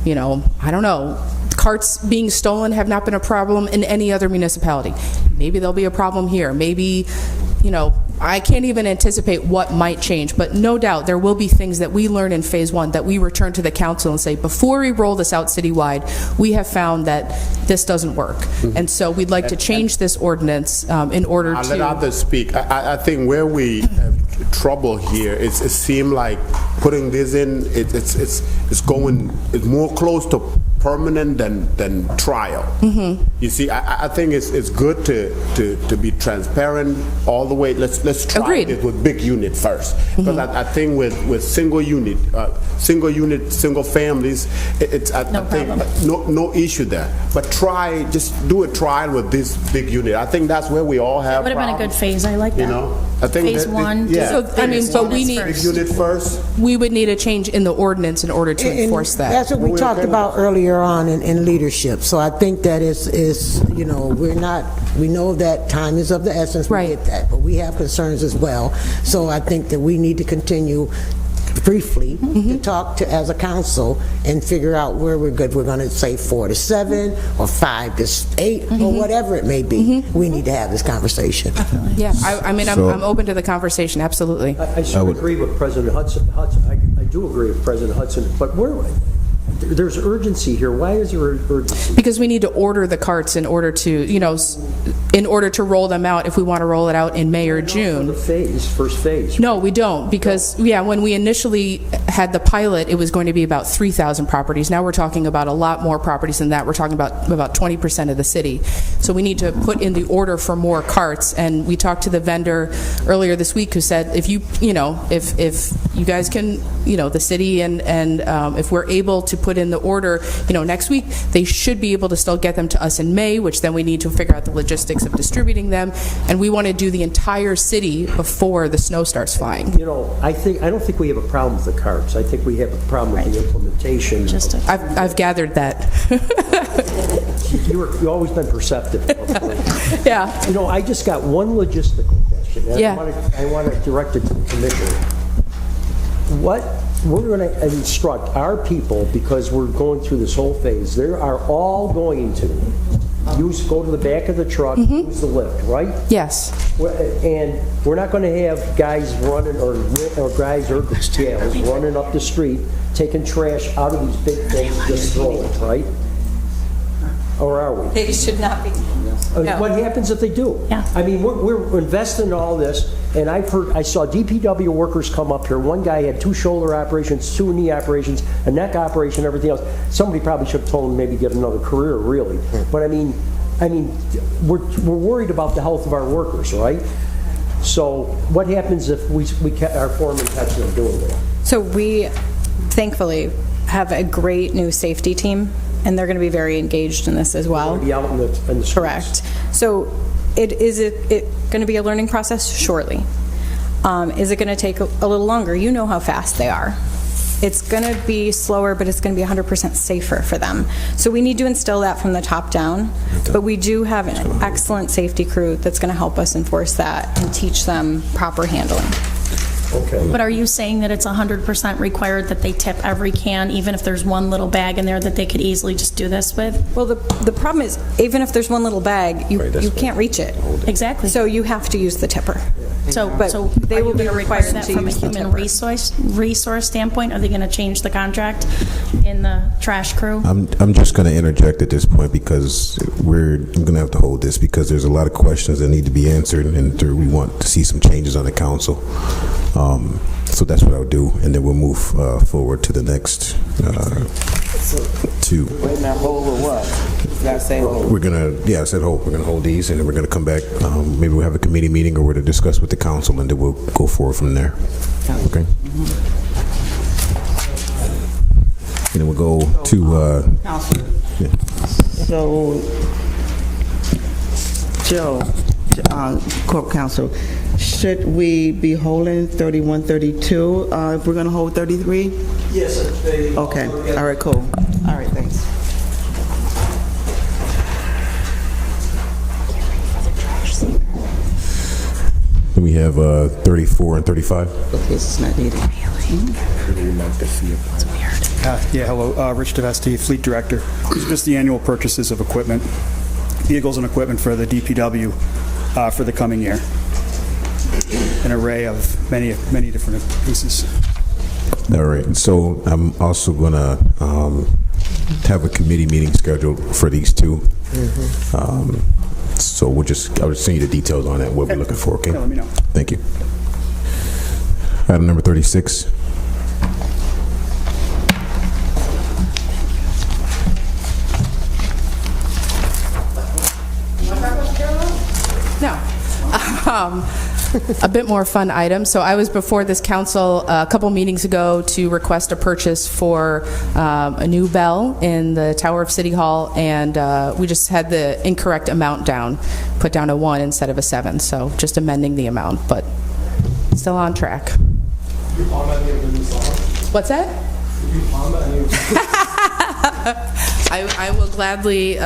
I don't know, carts being stolen have not been a problem in any other municipality. Maybe there'll be a problem here. Maybe, I can't even anticipate what might change, but no doubt there will be things that we learn in phase 1 that we return to the council and say, before we roll this out citywide, we have found that this doesn't work. And so we'd like to change this ordinance in order to... I'll let others speak. I think where we have trouble here, it seems like putting this in, it's more close to permanent than trial. You see, I think it's good to be transparent all the way. Let's try it with big unit first, because I think with single unit, single families, I think no issue there. But just do a trial with this big unit. I think that's where we all have. Would have been a good phase. I like that. I think phase 1. Yeah. So but we need big unit first. We would need a change in the ordinance in order to enforce that. That's what we talked about earlier on in leadership. So I think that we know that time is of the essence. We get that, but we have concerns as well. So I think that we need to continue briefly to talk to as a council and figure out where we're good. We're going to say 4 to 7 or 5 to 8 or whatever it may be. We need to have this conversation. Yeah, I'm open to the conversation, absolutely. I sort of agree with President Hudson. I do agree with President Hudson, but there's urgency here. Why is there urgency? Because we need to order the carts in order to roll them out if we want to roll it out in May or June. First phase. No, we don't, because when we initially had the pilot, it was going to be about 3,000 properties. Now we're talking about a lot more properties than that. We're talking about 20% of the city. So we need to put in the order for more carts. And we talked to the vendor earlier this week who said, if you guys can, the city and if we're able to put in the order, next week, they should be able to still get them to us in May, which then we need to figure out the logistics of distributing them, and we want to do the entire city before the snow starts flying. I don't think we have a problem with the carts. I think we have a problem with the implementation. I've gathered that. You've always been perceptive. Yeah. I just got one logistical question. Yeah. I want to direct it to the commissioner. We're going to instruct our people, because we're going through this whole phase, they are all going to go to the back of the truck, use the lift, right? Yes. And we're not going to have guys running or guys or gals running up the street taking trash out of these big things and just throwing it, right? Or are we? They should not be. No. What happens if they do? Yeah. I mean, we're investing in all this, and I saw DPW workers come up here. One guy had 2 shoulder operations, 2 knee operations, a neck operation, everything else. Somebody probably should have told him maybe get another career, really. But I mean, we're worried about the health of our workers, right? So what happens if our foreman catch them doing that? So we, thankfully, have a great new safety team, and they're going to be very engaged in this as well. Be out in the streets. Correct. So is it going to be a learning process? Surely. Is it going to take a little longer? You know how fast they are. It's going to be slower, but it's going to be 100% safer for them. So we need to instill that from the top down. But we do have an excellent safety crew that's going to help us enforce that and teach them proper handling. Okay. But are you saying that it's 100% required that they tip every can, even if there's one little bag in there that they could easily just do this with? Well, the problem is, even if there's one little bag, you can't reach it. Exactly. So you have to use the tipper. So they will be required that to from a use the human tipper. resource standpoint? Are they going to change the contract in the trash crew? I'm just going to interject at this point, because I'm going to have to hold this, because there's a lot of questions that need to be answered, and we want to see some changes on the council. So that's what I'll do, and then we'll move forward to the next two. Wait, now hold or what? You gotta say hold. We're gonna, I said hold. We're gonna hold these, and then we're gonna come back. Maybe we'll have a committee meeting, or we're to discuss with the council, and then we'll go forward from there. Okay. And then we'll go to. So, Joe, Corp Counsel, should we be holding 31, 32 if we're going to hold 33? Yes. Okay. All right, cool. All right, thanks. We have 34 and 35. Okay, it's not needed. Yeah, hello, Rich DeVesti, Fleet Director. These are just the annual purchases of equipment, vehicles and equipment for the DPW for the coming year. An array of many different pieces. All right. So I'm also going to have a committee meeting scheduled for these two. So I'll just send you the details on that, what we're looking for, okay? Yeah, let me know. Thank you. Item number 36. No. A bit more fun item. So I was before this council a couple meetings ago to request a purchase for a new bell in the tower of City Hall, and we just had the incorrect amount down, put down a 1 instead of a 7, so just amending the amount, but still on track. What's that? I will gladly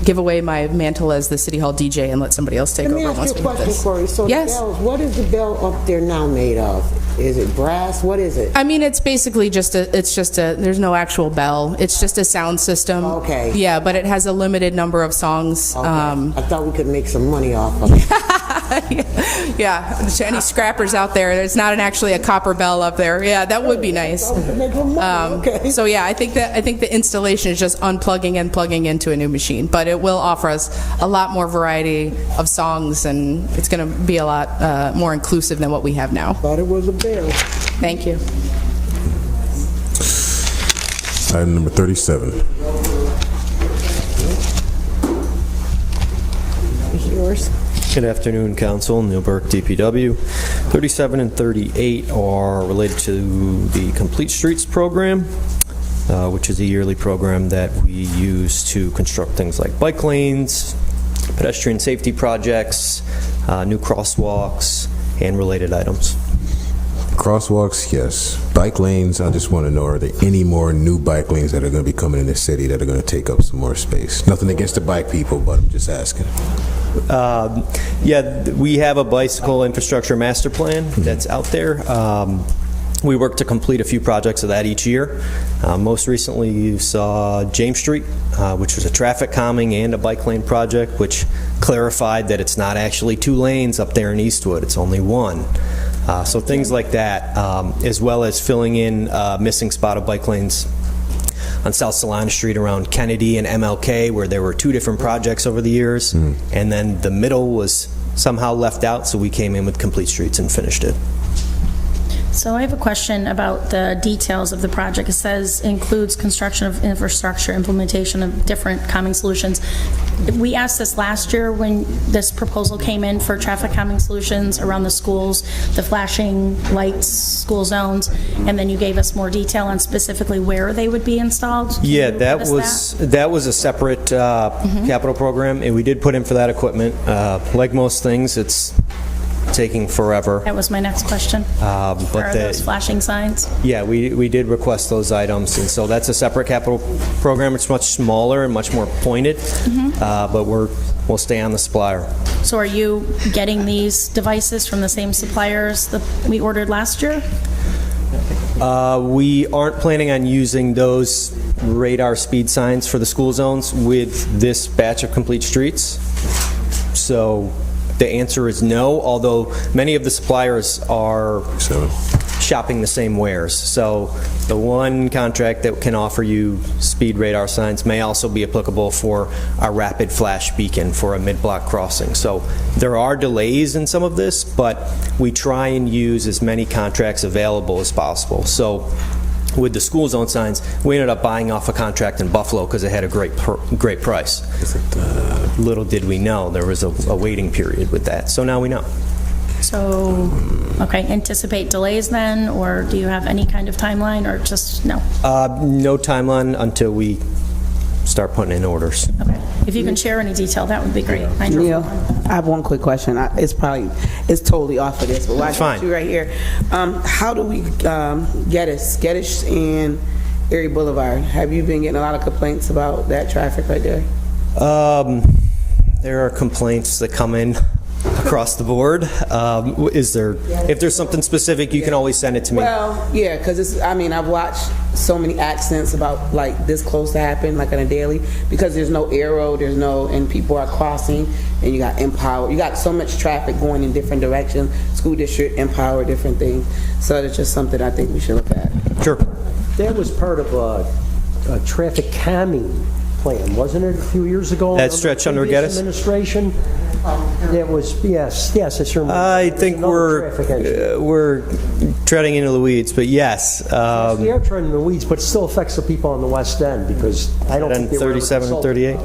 give away my mantle as the City Hall DJ and let somebody else take over once we Let me ask you a get question, this. Corey. So Yes. the bells, what is the bell up there now made of? Is it brass? What is it? I mean, it's basically just there's no actual bell. It's just a sound system. Okay. Yeah, but it has a limited number of songs. Okay. I thought we could make some money off of it. Yeah, to any scrappers out there, there's not actually a copper bell up there. Yeah, that would be nice. So yeah, I think the installation is just unplugging and plugging into a new machine, but it will offer us a lot more variety of songs, and it's going to be a lot more inclusive than what we have now. Thought it was a bell. Thank you. Item number 37. It's yours. Good afternoon, Council. Neil Burke, DPW. 37 and 38 are related to the Complete Streets program, which is a yearly program that we use to construct things like bike lanes, pedestrian safety projects, new crosswalks, and related items. Crosswalks, yes. Bike lanes, I just want to know, are there any more new bike lanes that are going to be coming in the city that are going to take up some more space? Nothing against the bike people, but I'm just asking. Yeah, we have a bicycle infrastructure master plan that's out there. We work to complete a few projects of that each year. Most recently, you saw James Street, which was a traffic calming and a bike lane project, which clarified that it's not actually 2 lanes up there in Eastwood, it's only 1. So things like that, as well as filling in a missing spot of bike lanes on South Salina Street around Kennedy and MLK, where there were 2 different projects over the years, and then the middle was somehow left out, so we came in with Complete Streets and finished it. So I have a question about the details of the project. It says includes construction of infrastructure, implementation of different calming solutions. We asked this last year when this proposal came in for traffic calming solutions around the schools, the flashing lights, school zones, and then you gave us more detail on specifically where they would be installed. Can Yeah, you that give us was a separate capital program, and we did put in for that equipment. Like most things, it's taking forever. That was my next question. But Where are those flashing signs? Yeah, we did request those items, and so that's a separate capital program. It's much smaller and much more pointed, but we'll stay on the supplier. So are you getting these devices from the same suppliers that we ordered last year? We aren't planning on using those radar speed signs for the school zones with this batch of Complete Streets. So the answer is no, although many of the suppliers are shopping the same wares. So the one contract that can offer you speed radar signs may also be applicable for a rapid flash beacon for a mid-block crossing. So there are delays in some of this, but we try and use as many contracts available as possible. So with the school zone signs, we ended up buying off a contract in Buffalo because it had a great price. Little did we know there was a waiting period with that. So now we know. So, okay, anticipate delays then, or do you have any kind of timeline, or just no? No timeline until we start putting in orders. Okay. If you can share any detail, that would be great. I drove Neil, one. I have one quick question. It's totally off of this, but why fine. you right here? How do we Geddes and Erie Boulevard? Have you been getting a lot of complaints about that traffic right there? There are complaints that come in across the board. If there's something specific, you can always send it to me. Well, yeah, because I've watched so many accidents about like this close to happen, like on a daily, because there's no arrow, and people are crossing, and you got Empower. You got so much traffic going in different directions, school district, Empower, different things. So it's just something I think we should look at. Sure. That was part of a traffic calming plan, wasn't it, a few years ago? That stretch under Geddes? Administration. That was, yes, I sure remember. I think we're treading into the weeds, but yes. We are treading in the weeds, but it still affects the people on the west end, because I don't think they were ever 37 and 38?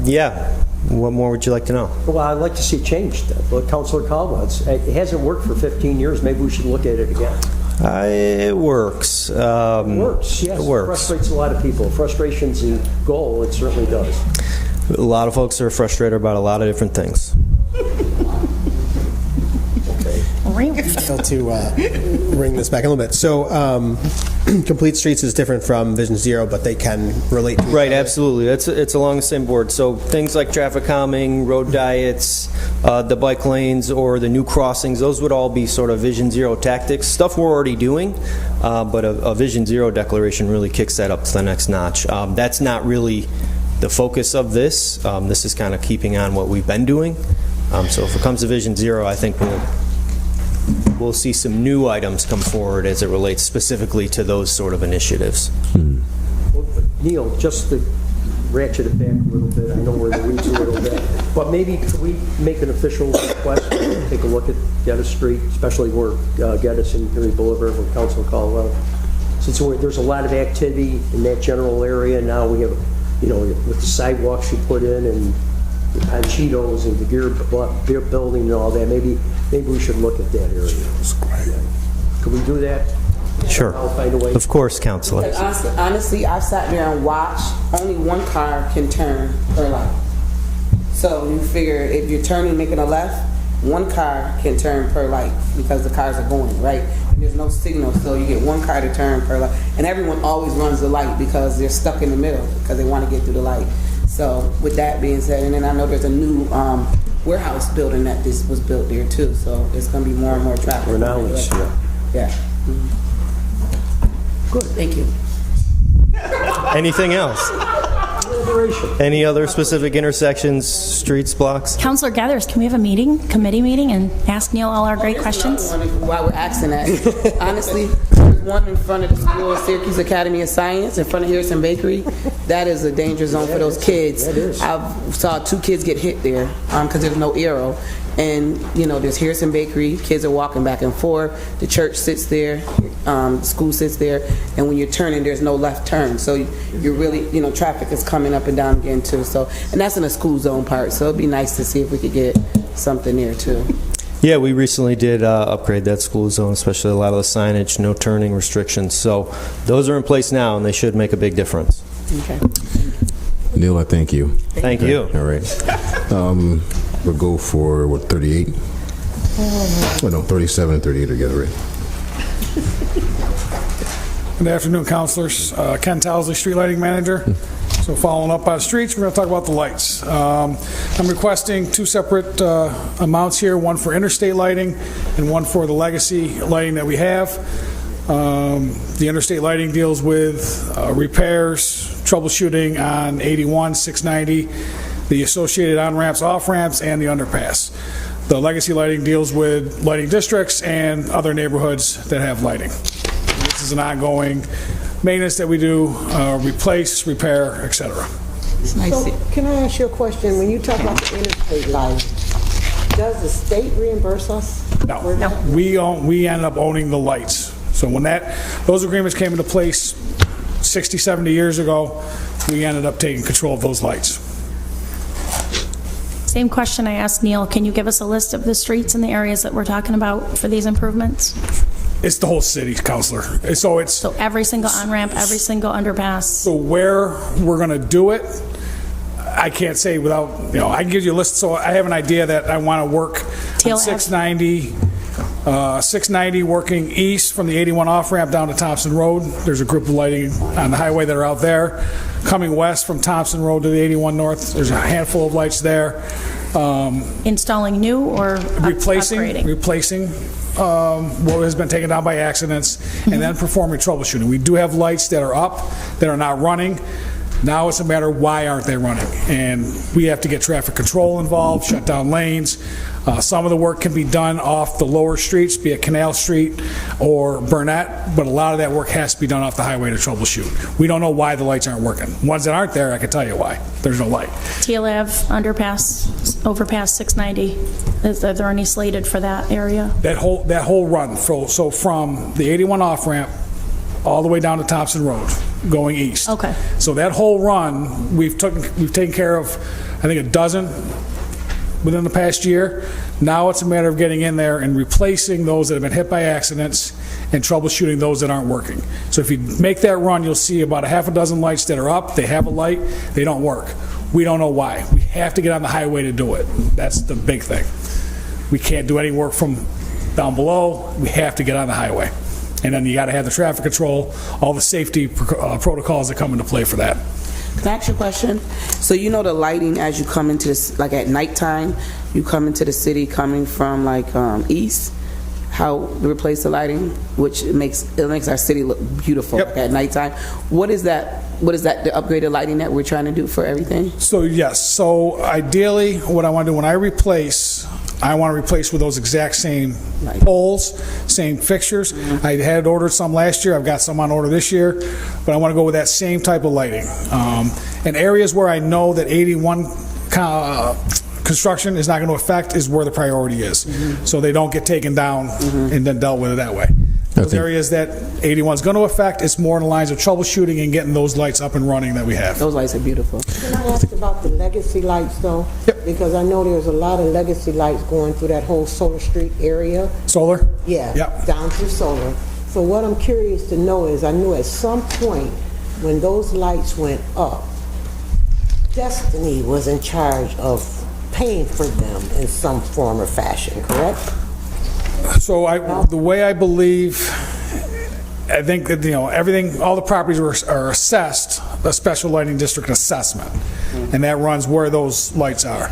Yeah. What more would you like to know? Well, I'd like to see it changed. But Councilor Caldwell, it hasn't worked for 15 years. Maybe we should look at it again. It works. It works, yes. It works. Frustrates a lot of people. Frustration's the goal. It certainly does. A lot of folks are frustrated about a lot of different things. To bring this back a little bit. So, Complete Streets is different from Vision Zero, but they can relate to each Right, other. absolutely. It's along the same board. So things like traffic calming, road diets, the bike lanes, or the new crossings, those would all be sort of Vision Zero tactics, stuff we're already doing, but a Vision Zero declaration really kicks that up to the next notch. That's not really the focus of this. This is kind of keeping on what we've been doing. So if it comes to Vision Zero, I think we'll see some new items come forward as it relates specifically to those sort of initiatives. Well, Neil, just to ratchet it back a little bit, I know we're in the weeds a little bit, but maybe could we make an official request to take a look at Geddes Street, especially where Geddes and Erie Boulevard, where Council Caldwell. Since there's a lot of activity in that general area, now we have, with the sidewalks you put in and the Panchitos and the beer building and all that, maybe we should look at that area. Could we do that? Sure. I'll find a way. Of course, Councilor. Honestly, I've sat there and watched. Only one car can turn per light. So you figure if you're turning, making a left, one car can turn per light because the cars are going, right? And there's no signal, so you get one car to turn per light. And everyone always runs the light because they're stuck in the middle because they want to get through the light. So with that being said, and then I know there's a new warehouse building that this was built there too, so it's going to be more and more traffic. Renown's, yeah. Good. Thank you. Anything else? Any other specific intersections, streets, blocks? Councilor Gathers, can we have a committee meeting, and ask Neil all our great questions? While we're asking that, honestly, there's one in front of the school, Syracuse Academy of Science, in front of Harrison Bakery. That is a danger zone for those kids. I saw 2 kids get hit there because there's no arrow. And, there's Harrison Bakery, kids are walking back and forth, the church sits there, the school sits there, and when you're turning, there's no left turn. So you're really, traffic is coming up and down again too. So, and that's in a school zone part, so it'd be nice to see if we could get something there too. Yeah, we recently did upgrade that school zone, especially a lot of the signage, no turning restrictions. So those are in place now, and they should make a big difference. Okay. Neil, I thank you. Thank you. All right. We'll go for, 38? Oh, no, 37 and 38 together, right? Good afternoon, councilors. Ken Towsley, street lighting manager. So following up on streets, we're going to talk about the lights. I'm requesting 2 separate amounts here, one for interstate lighting and one for the legacy lighting that we have. The interstate lighting deals with repairs, troubleshooting on 81, 690, the associated on-ramps, off-ramps, and the underpass. The legacy lighting deals with lighting districts and other neighborhoods that have lighting. This is an ongoing maintenance that we do, replace, repair, etc. So, can I ask you a question? When you talk about the interstate lighting, does the state reimburse us? No. We end up owning the lights. So when those agreements came into place 60, 70 years ago, we ended up taking control of those lights. Same question I asked Neil. Can you give us a list of the streets and the areas that we're talking about for these improvements? It's the whole city, Counselor. So it's So every single on-ramp, every single underpass. so where we're going to do it, I can't say without, I can give you a list. So I have an idea that I want to work on 690 working east from the 81 off-ramp down to Thompson Road. There's a group of lighting on the highway that are out there. Coming west from Thompson Road to the 81 north, there's a handful of lights there. Installing new or upgrading? Replacing what has been taken down by accidents, and then performing troubleshooting. We do have lights that are up, that are not running. Now it's a matter of why aren't they running? And we have to get traffic control involved, shut down lanes. Some of the work can be done off the lower streets, be it Canal Street or Burnett, but a lot of that work has to be done off the highway to troubleshoot. We don't know why the lights aren't working. Ones that aren't there, I can tell you why. There's no light. Teal Ave, underpass, overpass 690. Is there any slated for that area? That whole run, so from the 81 off-ramp all the way down to Thompson Road, going east. Okay. So that whole run, we've taken care of, I think, a dozen within the past year. Now it's a matter of getting in there and replacing those that have been hit by accidents and troubleshooting those that aren't working. So if you make that run, you'll see about a half a dozen lights that are up. They have a light, they don't work. We don't know why. We have to get on the highway to do it. That's the big thing. We can't do any work from down below. We have to get on the highway. And then you got to have the traffic control, all the safety protocols that come into play for that. Can I ask you a question? So you know the lighting as you come into this, like at nighttime, you come into the city coming from like east, how to replace the lighting, which makes our city look beautiful at nighttime. What is that, the upgraded lighting that we're trying to do for everything? So yes, so ideally what I want to do when I replace, I want to replace with those exact same poles, same fixtures. I had ordered some last year. I've got some on order this year, but I want to go with that same type of lighting. And areas where I know that 81 construction is not going to affect is where the priority is. So they don't get taken down and then dealt with it that way. Those areas that 81 is going to affect, it's more in the lines of troubleshooting and getting those lights up and running that we have. Those lights are beautiful. Can I ask about the legacy lights, though? Yep. Because I know there's a lot of legacy lights going through that whole Solar Street area. Solar? Yeah, Yep. down through Solar. So what I'm curious to know is, I knew at some point when those lights went up, Destiny was in charge of paying for them in some form or fashion, correct? So the way I believe, I think that, everything, all the properties are assessed a special lighting district assessment, and that runs where those lights are.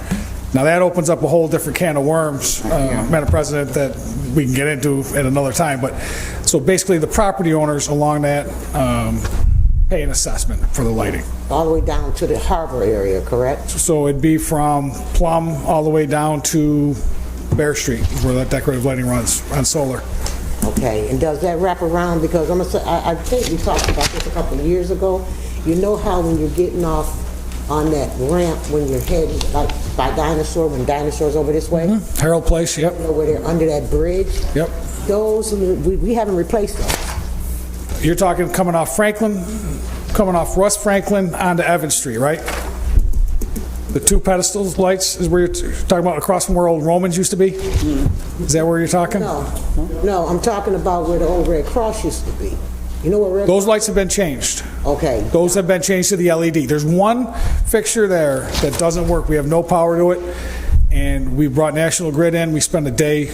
Now that opens up a whole different can of worms, Madam President, that we can get into at another time. But so basically, the property owners along that pay an assessment for the lighting. All the way down to the harbor area, correct? So it'd be from Plum all the way down to Bear Street, where that decorative lighting runs on Solar. Okay, and does that wrap around? Because I think we talked about this a couple of years ago. You know how when you're getting off on that ramp, when you're heading like by Dinosaur, when Dinosaur's over this way? Harold Place, yep. You know, where they're under that bridge? Yep. Those, we haven't replaced those. You're talking coming off Russ Franklin onto Evans Street, right? The two pedestals lights is where you're talking about, across from where old Romans used to be? Is that where you're talking? No, I'm talking about where the old Red Cross used to be. You know where Red Those lights have been changed. Okay. Those have been changed to the LED. There's one fixture there that doesn't work. We have no power to it, and we brought National Grid in. We spent a day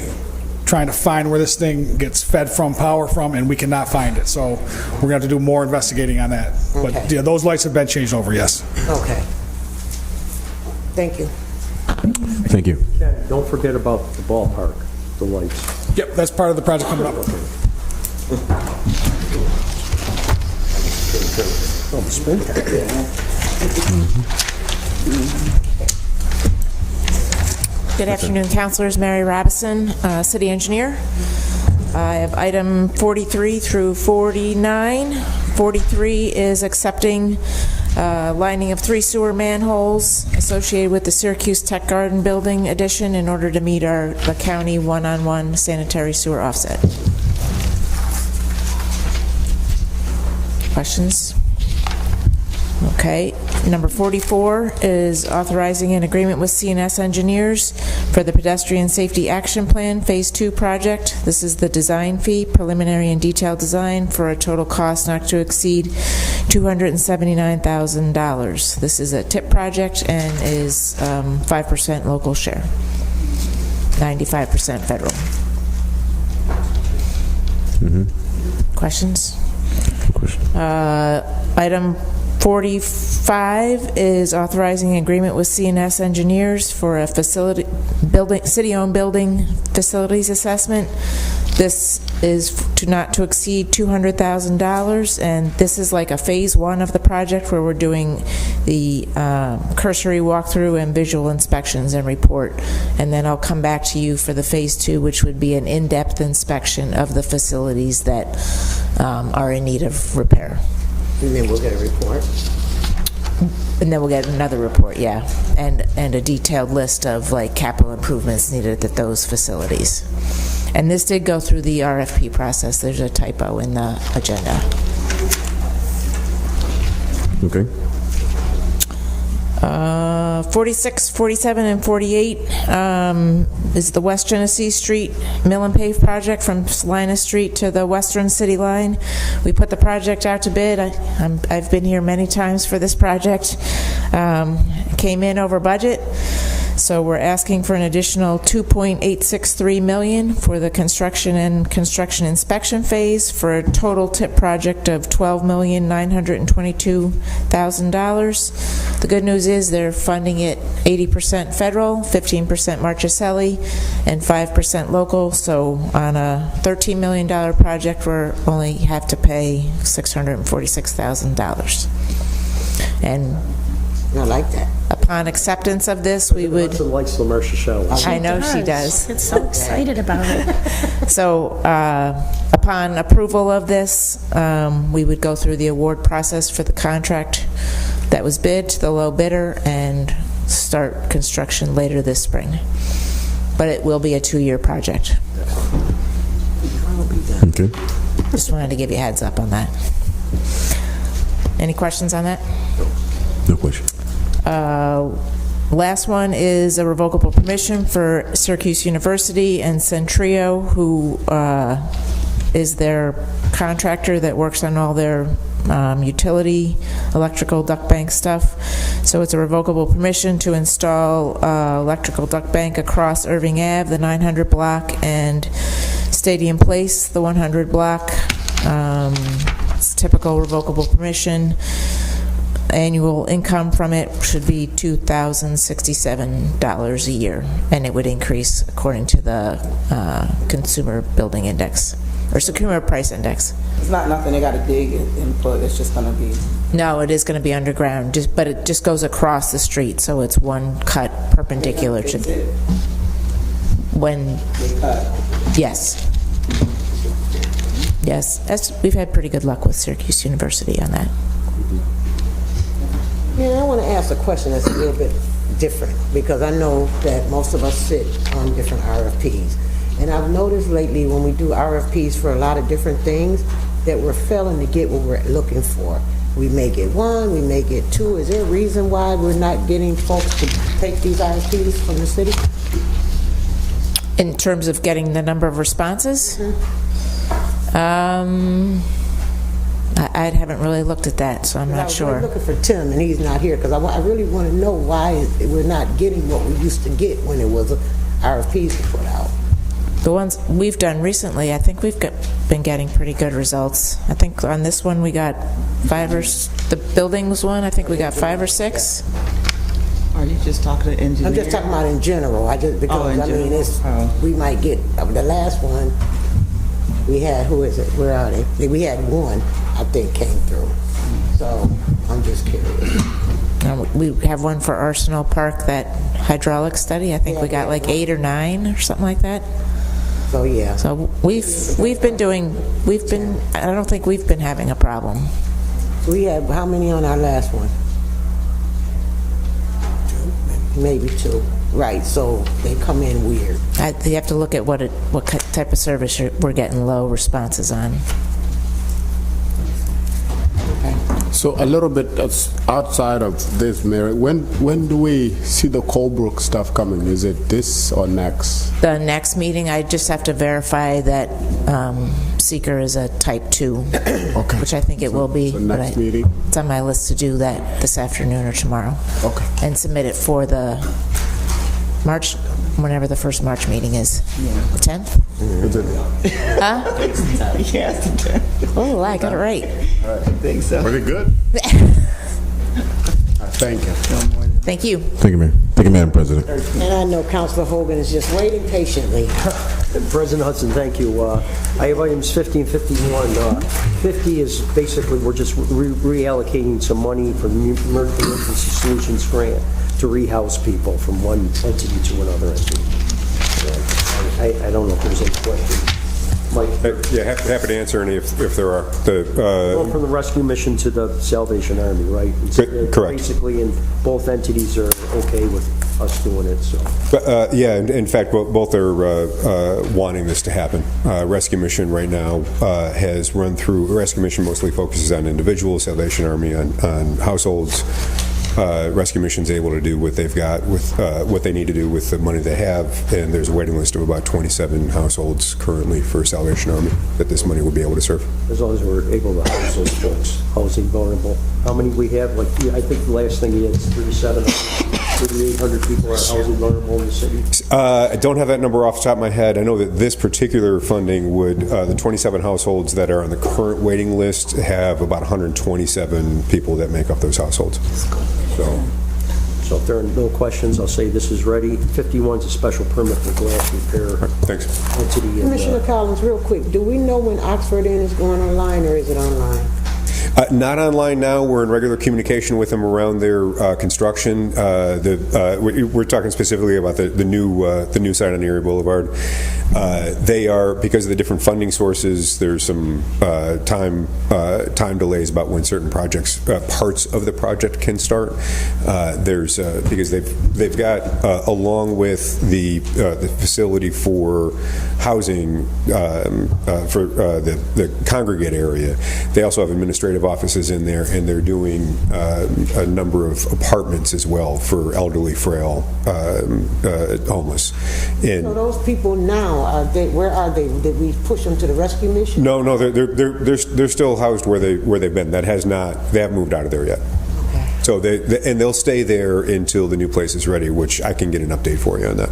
trying to find where this thing gets fed from, power from, and we cannot find it. So we're going to have to do more investigating on that. Okay. But yeah, those lights have been changed over, yes. Okay. Thank you. Thank you. Don't forget about the ballpark, the lights. Yep, that's part of the project coming up. Oh, the spin tech. Good afternoon, councilors. Mary Rabison, city engineer. I have item 43 through 49. 43 is accepting lining of 3 sewer manholes associated with the Syracuse Tech Garden building addition in order to meet the county one-on-one sanitary sewer offset. Questions? Okay. Number 44 is authorizing an agreement with CNS Engineers for the Pedestrian Safety Action Plan Phase 2 project. This is the design fee, preliminary and detailed design, for a total cost not to exceed $279,000. This is a TIP project and is 5% local share, 95% federal. Questions? Item 45 is authorizing an agreement with CNS Engineers for a city-owned building facilities assessment. This is not to exceed $200,000, and this is like a phase 1 of the project where we're doing the cursory walkthrough and visual inspections and report. And then I'll come back to you for the phase 2, which would be an in-depth inspection of the facilities that are in need of repair. And then we'll get a report. And then we'll get another report, yeah, and a detailed list of like capital improvements needed at those facilities. And this did go through the RFP process. There's a typo in the agenda. Okay. 46, 47, and 48 is the West Genesee Street Mill and Pave project from Salina Street to the Western City Line. We put the project out to bid. I've been here many times for this project. Came in over budget. So we're asking for an additional $2.863 million for the construction and construction inspection phase for a total TIP project of $12,922,000. The good news is they're funding it 80% federal, 15% Marchicelli, and 5% local. So on a $13 million project, we only have to pay $646,000. And I like that. Upon acceptance of this, we would... Hudson likes the Marchicelli. I know she does. She gets so excited about it. So upon approval of this, we would go through the award process for the contract that was bid to the low bidder and start construction later this spring. But it will be a 2-year project. Okay. Just wanted to give you a heads up on that. Any questions on that? No question. Last one is a revocable permission for Syracuse University and Centrio, who is their contractor that works on all their utility, electrical duct bank stuff. So it's a revocable permission to install electrical duct bank across Irving Ave, the 900 block, and Stadium Place, the 100 block. It's typical revocable permission. Annual income from it should be $2,067 a year, and it would increase according to the Consumer Building Index, or Consumer Price Index. It's not nothing they got to dig and put. It's just going to be... No, it is going to be underground, but it just goes across the street, so it's one cut perpendicular to... When... Yes. Yes, we've had pretty good luck with Syracuse University on that. Yeah, I want to ask a question that's a little bit different, because I know that most of us sit on different RFPs. And I've noticed lately when we do RFPs for a lot of different things that we're failing to get what we're looking for. We may get 1, we may get 2. Is there a reason why we're not getting folks to take these RFPs from the city? In terms of getting the number of responses? I haven't really looked at that, so I'm not sure. I was looking for Tim, and he's not here, because I really want to know why we're not getting what we used to get when it was RFPs to put out. The ones we've done recently, I think we've been getting pretty good results. I think on this one we got 5 or... The buildings one, I think we got 5 or 6. Are you just talking to engineers? I'm just talking about in general. We might get the last one. We had, who is it? Where are they? We had 1, I think, came through. So I'm just curious. We have one for Arsenal Park, that hydraulic study. I think we got like 8 or 9 or something like that. So yeah. So we've been doing. I don't think we've been having a problem. So we had how many on our last one? 2, maybe 2. Right, so they come in weird. You have to look at what type of service we're getting low responses on. Okay. So a little bit outside of this, Mary, when do we see the Colebrook stuff coming? Is it this or next? The next meeting, I just have to verify that seeker is a type 2, which I think it will be. So next meeting? It's on my list to do that this afternoon or tomorrow. Okay. And submit it for the March, whenever the first March meeting is. 10th? Is it? Huh? Yes, the 10th. Oh, I got it right. I think so. Pretty good. Thank you. Thank you. Thank you, Mayor. Thank you, Madam President. And I know Councilor Hogan is just waiting patiently. President Hudson, thank you. I have items 50 and 51. 50 is basically we're just reallocating some money from the Emergency Solutions Grant to rehouse people from one entity to another entity. I don't know if there's any questions. Mike? Yeah, happy to answer any if there are. Going from the rescue mission to the Salvation Army, right? Correct. Basically, and both entities are okay with us doing it, so. Yeah, in fact, both are wanting this to happen. Rescue Mission right now has run through, Rescue Mission mostly focuses on individuals, Salvation Army on households. Rescue Mission's able to do what they've got with what they need to do with the money they have, and there's a waiting list of about 27 households currently for Salvation Army that this money will be able to serve. As long as we're able to house those folks, housing vulnerable. How many we have? Like, I think the last thing he had is 3,800 people are housing vulnerable in the city. I don't have that number off the top of my head. I know that this particular funding would, the 27 households that are on the current waiting list have about 127 people that make up those households. So if there are no questions, I'll say this is ready. 51 is a special permit for glass repair. Thanks. Entity. Commissioner Collins, real quick, do we know when Oxford Inn is going online, or is it online? Not online now. We're in regular communication with them around their construction. We're talking specifically about the new site on Erie Boulevard. They are, because of the different funding sources, there's some time delays about when certain projects, parts of the project can start. Because they've got along with the facility for housing for the congregate area, they also have administrative offices in there, and they're doing a number of apartments as well for elderly, frail, homeless. And So those people now, where are they? Did we push them to the rescue mission? no, they're still housed where they've been. They haven't moved out of there yet. So and they'll stay there until the new place is ready, which I can get an update for you on that.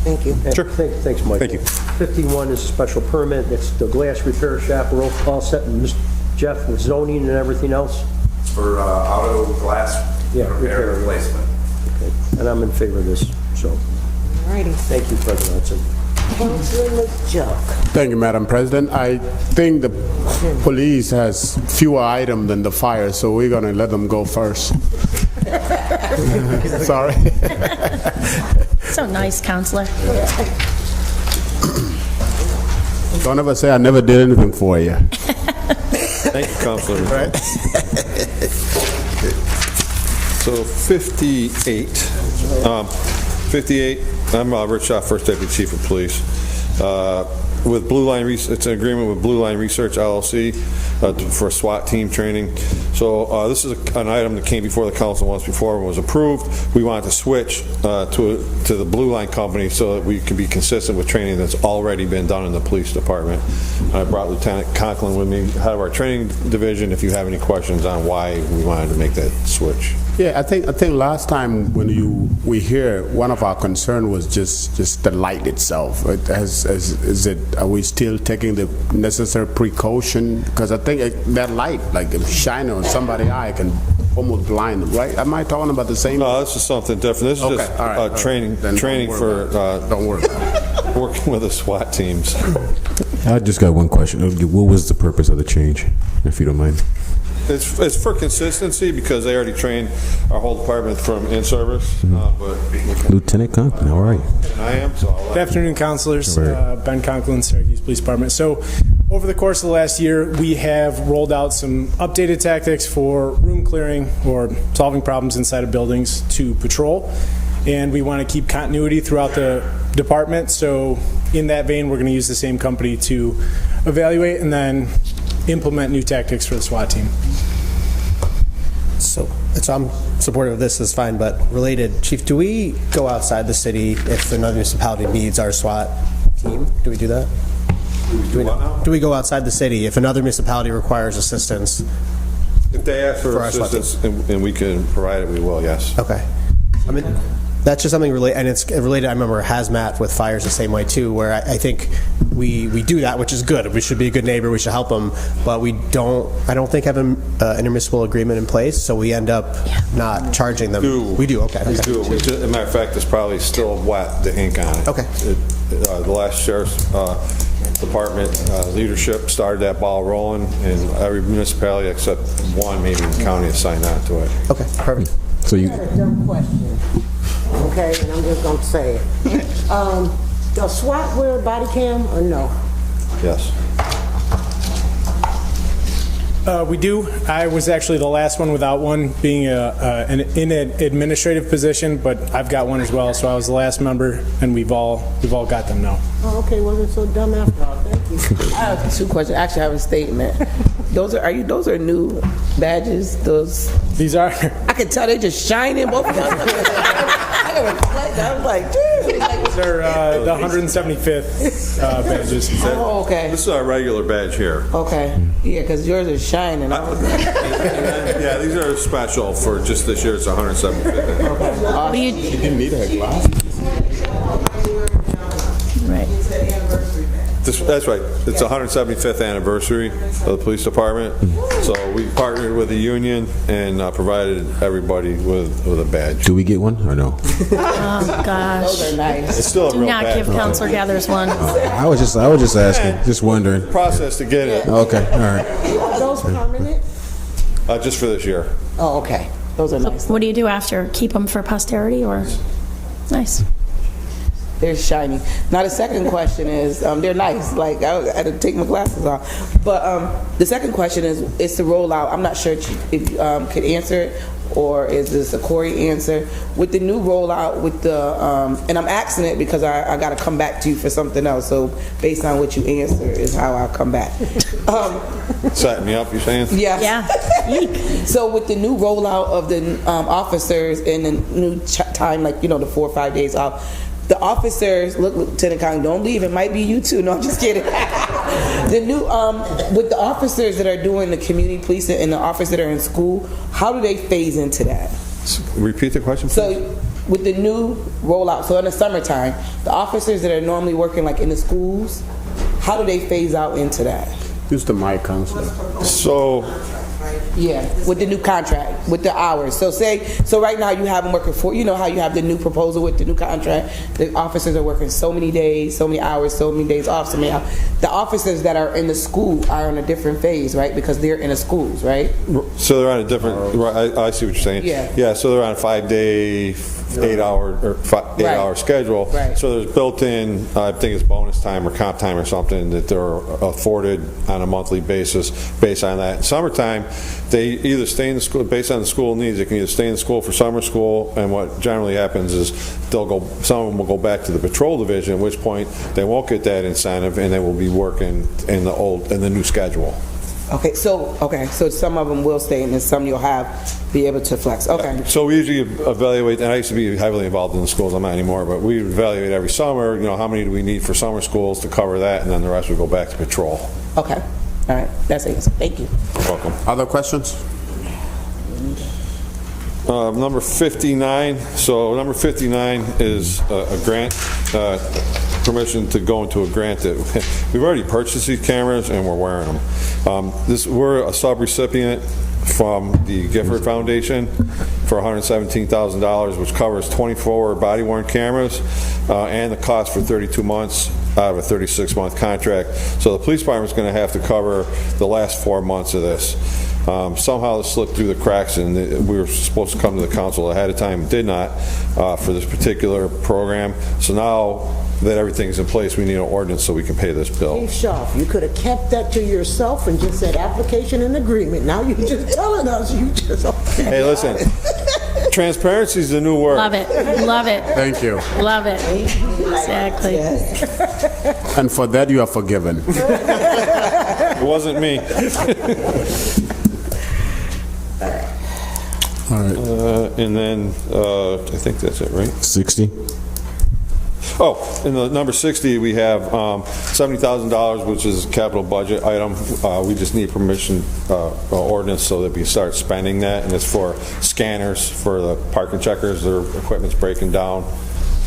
Thank you. Sure. Thanks, Mike. Thank you. 51 is a special permit. It's the glass repair shop. We're all set. And Jeff, with zoning and everything else? For auto glass repair replacement. Okay. And I'm in favor of this, so. All righty. Thank you, President Hudson. Councilor Juck. Thank you, Madam President. I think the police has fewer items than the fire, so we're going to let them go first. Sorry. So nice, Counselor. Don't ever say I never did anything for you. Thank you, Councilor. Right. So 58. 58, I'm Rich Shaw, First Deputy Chief of Police. With Blue Line, it's an agreement with Blue Line Research LLC for SWAT team training. So this is an item that came before the council once before and was approved. We wanted to switch to the Blue Line company so that we can be consistent with training that's already been done in the police department. I brought Lieutenant Conklin with me, head of our training division, if you have any questions on why we wanted to make that switch. Yeah, I think last time when we hear, one of our concern was just the light itself. Are we still taking the necessary precaution? Because I think that light, like if shining on somebody's eye, can almost blind them, right? Am I talking about the same? No, this is something different. This is Okay, just all right. training for don't worry. working with the SWAT teams. I just got one question. What was the purpose of the change, if you don't mind? It's for consistency because they already trained our whole department from in-service. Lieutenant Conklin, all right. I am, so I'll Good afternoon, councilors. Right. Ben Conklin, Syracuse Police Department. So over the course of the last year, we have rolled out some updated tactics for room clearing or solving problems inside of buildings to patrol. And we want to keep continuity throughout the department. So in that vein, we're going to use the same company to evaluate and then implement new tactics for the SWAT team. So I'm supportive of this, is fine, but related, Chief, do we go outside the city if another municipality needs our SWAT team? Do we do that? Do we go outside the city if another municipality requires assistance? If they ask for our SWAT team? assistance and we can provide it, we will, yes. Okay. I mean, that's just something related, and it's related. I remember hazmat with fires the same way too, where I think we do that, which is good. We should be a good neighbor. We should help them, but I don't think have an intermunicipal agreement in place, so we end up not charging them. We do. Okay. We do. As a matter of fact, it's probably still wet, the ink on it. Okay. The last sheriff's department leadership started that ball rolling, and every municipality except one, maybe in the county, has signed on to it. Okay. Perfect. So you. I got a dumb question. Okay, and I'm just going to say it. Does SWAT wear a body cam or no? Yes. We do. I was actually the last one without one, being in an administrative position, but I've got one as well. So I was the last member, and we've all got them now. Oh, okay, wasn't so dumb after all. Thank you. I have two questions. Actually, I have a statement. Those are new badges. These are. I can tell they just shining. Both of them. I was like, dude. They're the 175th badges. Oh, okay. This is our regular badge here. Okay. Yeah, because yours is shining. I was like, Yeah, these are special for just this year. It's 175th. You didn't need a glass. Right. That's right. It's the 175th anniversary of the police department. So we partnered with the union and provided everybody with a badge. Do we get one or no? Oh, gosh. those are nice. It's still a Do real not badge. give Counselor Gathers one. I was just asking, just wondering. Process to get it. Okay, all right. Are those permanent? Just for this year. Oh, okay. Those are nice. What do you do after? Keep them for posterity or? Nice. They're shiny. Now the second question is, they're nice. Like I had to take my glasses off. But the second question is, it's the rollout. I'm not sure if you could answer it, or is this a Corey answer? With the new rollout, with the and I'm asking it because I got to come back to you for something else. So based on what you answer is how I'll come back. Setting me up, you saying? Yeah. Yeah. So with the new rollout of the officers and the new time, like the 4 or 5 days off. The officers, look, Lieutenant Colonel, don't leave. It might be you too. No, I'm just kidding. The new, with the officers that are doing the community policing and the officers that are in school, how do they phase into that? Repeat the question, please. So with the new rollout, so in the summertime, the officers that are normally working like in the schools, how do they phase out into that? Use the mic, Counselor. So, Yeah, with the new contract, with the hours. So right now you have them working for, how you have the new proposal with the new contract. The officers are working so many days, so many hours, so many days off, so many hours. The officers that are in the school are on a different phase, right? Because they're in the schools, right? so they're on a different, I see what you're saying. Yeah. Yeah, so they're on a 5-day, 8-hour schedule. Right. So there's built-in, I think it's bonus time or comp time or something that they're afforded on a monthly basis based on that. In summertime, they either stay in the school, based on the school needs, they can either stay in the school for summer school, and what generally happens is some of them will go back to the patrol division, at which point they won't get that incentive and they will be working in the new schedule. Okay, so some of them will stay and then some you'll be able to flex. Okay. So we usually evaluate, and I used to be heavily involved in the schools, I'm not anymore, but we evaluate every summer, how many do we need for summer schools to cover that, and then the rest would go back to patrol. Okay. All right. That's it. Thank you. You're welcome. Other questions? Number 59. So number 59 is a grant, permission to go into a grant that we've already purchased these cameras and we're wearing them. We're a sub-recipient from the Gifford Foundation for $117,000, which covers 24 body-worn cameras and the cost for 32 months out of a 36-month contract. So the police department's going to have to cover the last 4 months of this. Somehow this slipped through the cracks, and we were supposed to come to the council ahead of time, did not, for this particular program. So now that everything's in place, we need an ordinance so we can pay this bill. Chief Schaaf, you could have kept that to yourself and just said application and agreement. Now you're just telling us okay. Hey, listen, transparency is the new word. Love it. Love it. Thank you. Love it. Exactly. And for that, you are forgiven. It wasn't me. All right. And then, I think that's it, right? 60? Oh, in the number 60, we have $70,000, which is a capital budget item. We just need permission, ordinance, so that we start spending that, and it's for scanners for the parking checkers. Their equipment's breaking down.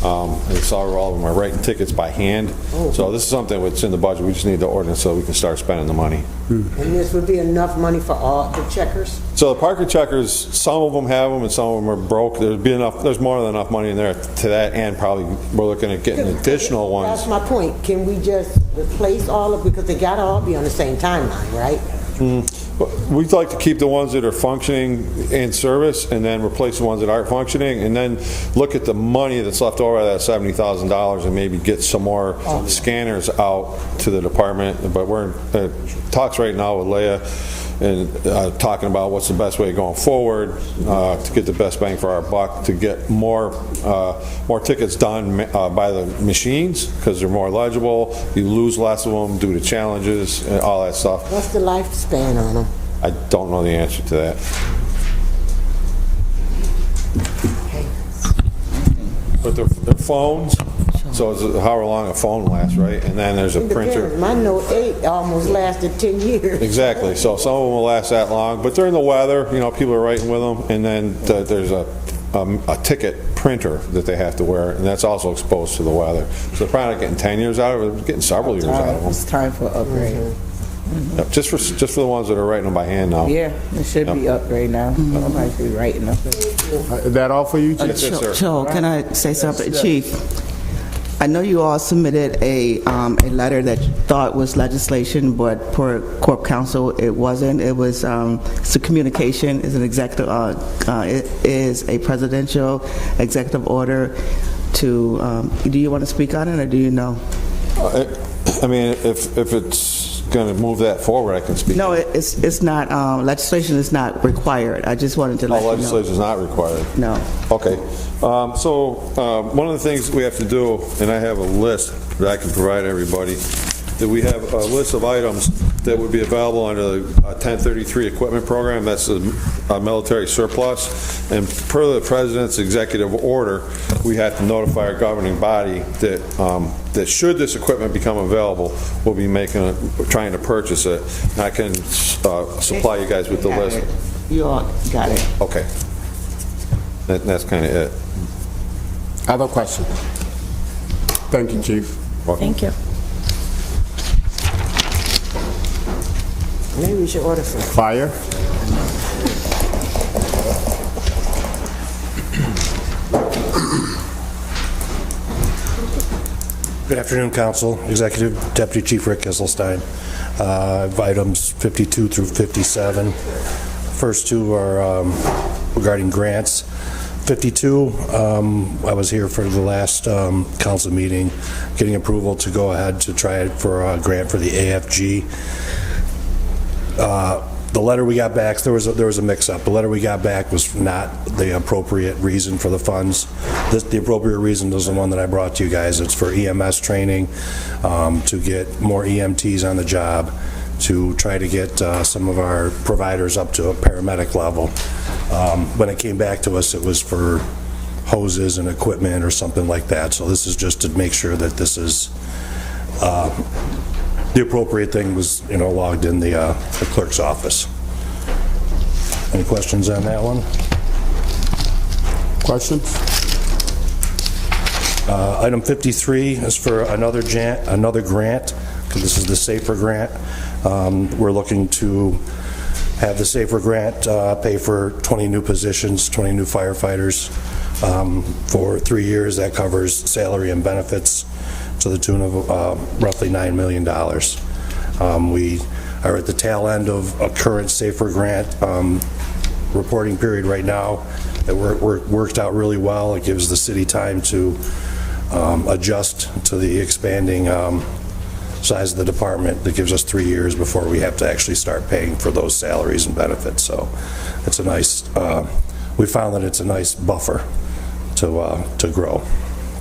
And it's all of them are writing tickets by hand. So this is something that's in the budget. We just need the ordinance so we can start spending the money. And this would be enough money for all the checkers? So the parking checkers, some of them have them and some of them are broke. There's more than enough money in there to that, and probably we're looking at getting additional ones. That's my point. Can we just replace all of, because they gotta all be on the same timeline, right? We'd like to keep the ones that are functioning in service and then replace the ones that aren't functioning, and then look at the money that's left over, that $70,000, and maybe get some more scanners out to the department. But we're in talks right now with Leah and talking about what's the best way going forward to get the best bang for our buck, to get more tickets done by the machines, because they're more legible. You lose less of them due to challenges and all that stuff. What's the lifespan on them? I don't know the answer to that. But the phones, so it's however long a phone lasts, right? And then there's a printer. My Note 8 almost lasted 10 years. Exactly. So some of them will last that long. But during the weather, people are writing with them. And then there's a ticket printer that they have to wear, and that's also exposed to the weather. So they're probably not getting 10 years out of it. They're getting several years out of them. It's time for upgrade. Yep, just for the ones that are writing them by hand now. Yeah, it should be upgrade now. Somebody should be writing up. Is that all for you, Chief? That's it, sir. Joe, can I say something? Chief, I know you all submitted a letter that you thought was legislation, but per Corp Counsel, it wasn't. It was it's a communication, it's an executive, it is a presidential executive order to, do you want to speak on it, or do you know? I mean, if it's going to move that forward, I can speak. No, it's not, legislation is not required. I just wanted to let you know. Legislation is not required? No. Okay. So one of the things we have to do, and I have a list that I can provide everybody, that we have a list of items that would be available under the 1033 equipment program. That's a military surplus. And per the President's executive order, we have to notify our governing body that should this equipment become available, we'll be trying to purchase it. And I can supply you guys with the list. You all got it. Okay. That's kind of it. Other questions? Thank you, Chief. Thank you. Maybe we should order some. Fire? Good afternoon, Council. Executive Deputy Chief Rick Kisselstein. I have items 52 through 57. First two are regarding grants. 52, I was here for the last council meeting, getting approval to go ahead to try it for a grant for the AFG. The letter we got back, there was a mix-up. The letter we got back was not the appropriate reason for the funds. The appropriate reason is the one that I brought to you guys. It's for EMS training, to get more EMTs on the job, to try to get some of our providers up to a paramedic level. When it came back to us, it was for hoses and equipment or something like that. So this is just to make sure that this is the appropriate thing was, logged in the clerk's office. Any questions on that one? Questions? Item 53 is for another grant. This is the SAFER grant. We're looking to have the SAFER grant pay for 20 new positions, 20 new firefighters for 3 years. That covers salary and benefits to the tune of roughly $9 million. We are at the tail end of a current SAFER grant reporting period right now. It worked out really well. It gives the city time to adjust to the expanding size of the department. That gives us 3 years before we have to actually start paying for those salaries and benefits. So it's a nice, we found that it's a nice buffer to grow.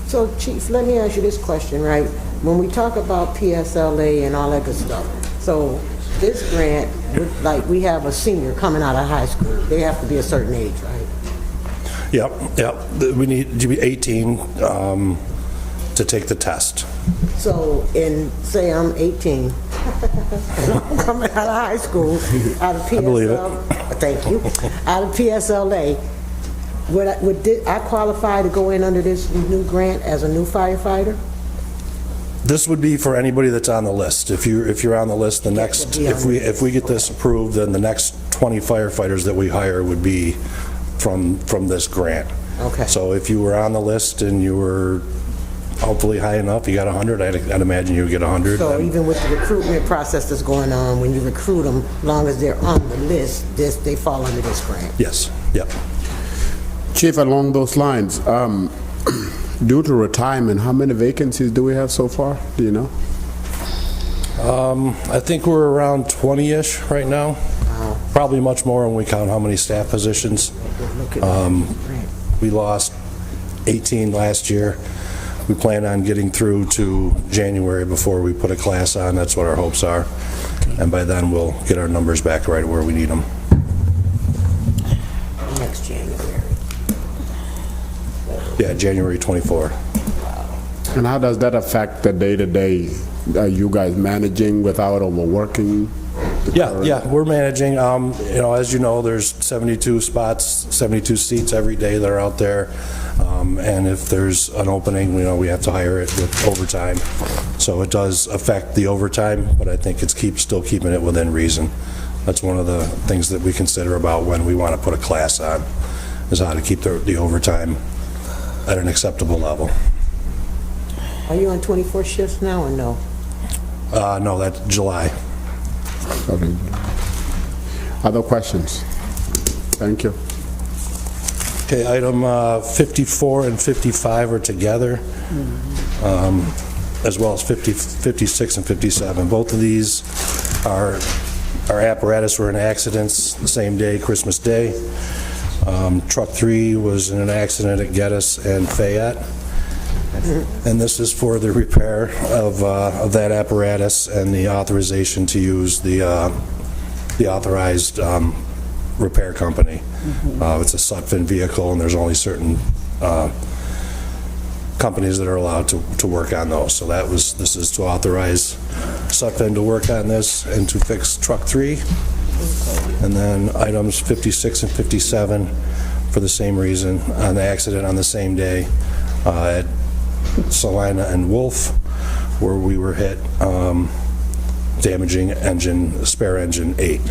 So, Chief, let me ask you this question, right? When we talk about PSLA and all that good stuff, so this grant, like we have a senior coming out of high school, they have to be a certain age, right? Yep. We need to be 18 to take the test. So, say I'm 18, I'm coming out of high school, out of PSL. I believe it. Thank you. Out of PSLA, would I qualify to go in under this new grant as a new firefighter? This would be for anybody that's on the list. If you're on the list, the next, if we get this approved, then the next 20 firefighters that we hire would be from this grant. Okay. So if you were on the list and you were hopefully high enough, you got 100, I'd imagine you would get 100. So even with the recruitment process that's going on, when you recruit them, as long as they're on the list, they fall under this grant? Yes, yep. Chief, along those lines, due to retirement, how many vacancies do we have so far? Do you know? I think we're around 20-ish right now. Wow. Probably much more when we count how many staff positions. We lost 18 last year. We plan on getting through to January before we put a class on. That's what our hopes are. And by then, we'll get our numbers back right where we need them. Next January. Yeah, January 24. And how does that affect the day-to-day? Are you guys managing without overworking? Yeah, we're managing. As you know, there's 72 spots, 72 seats every day that are out there. And if there's an opening, we have to hire it with overtime. So it does affect the overtime, but I think it's still keeping it within reason. That's one of the things that we consider about when we want to put a class on, is how to keep the overtime at an acceptable level. Are you on 24 shifts now or no? No, that's July. Okay. Other questions? Thank you. Okay, item 54 and 55 are together, as well as 56 and 57. Both of these are our apparatus were in accidents the same day, Christmas Day. Truck 3 was in an accident at Geddes and Fayette. And this is for the repair of that apparatus and the authorization to use the authorized repair company. It's a Sutphin vehicle, and there's only certain companies that are allowed to work on those. So this is to authorize Sutphin to work on this and to fix Truck 3. And then items 56 and 57 for the same reason, on the accident on the same day at Salina and Wolf, where we were hit, damaging spare engine 8.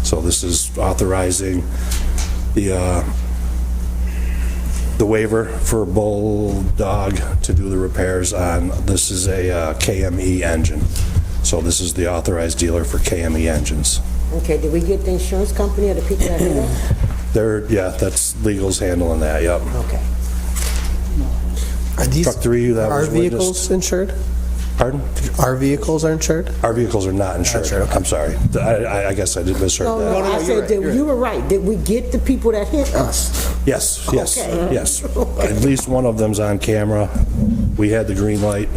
So this is authorizing the waiver for Bulldog to do the repairs on. This is a KME engine. So this is the authorized dealer for KME engines. Okay, did we get the insurance company or the people that did it? That's legal's handling that, yep. Okay. Are these Truck 3 that our was vehicles insured? Pardon? Our vehicles are insured? Our vehicles are not insured. Okay. I'm sorry. I guess I did misheard No, that. I said you were right. Did we get the people that hit us? Yes. Okay. Yes. At least one of them's on camera. We had the green light.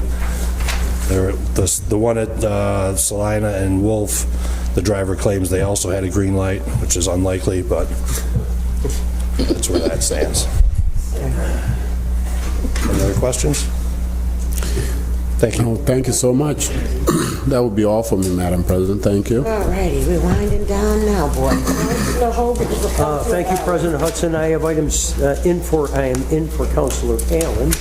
The one at Salina and Wolf, the driver claims they also had a green light, which is unlikely, but that's where that stands. Any other questions? Thank you. Thank you so much. That would be all for me, Madam President. Thank you. All righty, we're winding down now, boy. Thank you, President Hudson. I have items I am in for Councilor Allen,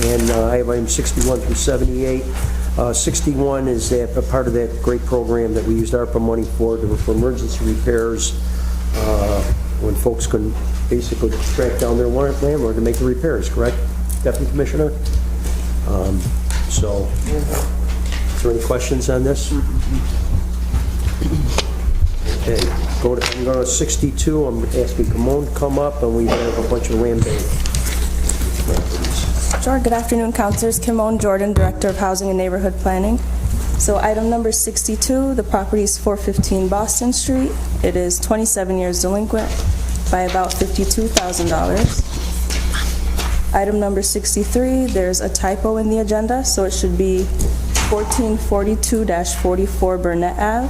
and I have items 61 through 78. 61 is a part of that great program that we used ARPA money for emergency repairs, when folks couldn't basically track down their landlord to make the repairs, correct, Deputy Commissioner? So, is there any questions on this? Okay, I'm going to 62. I'm asking Kimon to come up, and we have a bunch of land bank properties. Sure. Good afternoon, Councilors. Kimon Jordan, Director of Housing and Neighborhood Planning. So item number 62, the property is 415 Boston Street. It is 27 years delinquent by about $52,000. Item number 63, there's a typo in the agenda, so it should be 1442-44 Burnett Ave.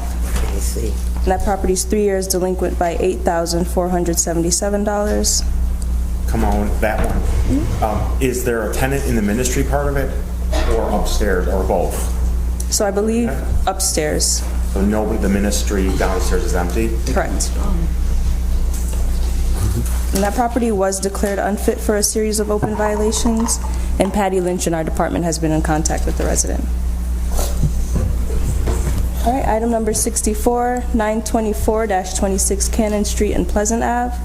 I see. And that property is 3 years delinquent by $8,477. Come on, that one. Is there a tenant in the ministry part of it, or upstairs, or both? So I believe upstairs. So nobody, the ministry downstairs is empty? Correct. And that property was declared unfit for a series of open violations, and Patty Lynch in our department has been in contact with the resident. All right, item number 64, 924-26 Cannon Street and Pleasant Ave,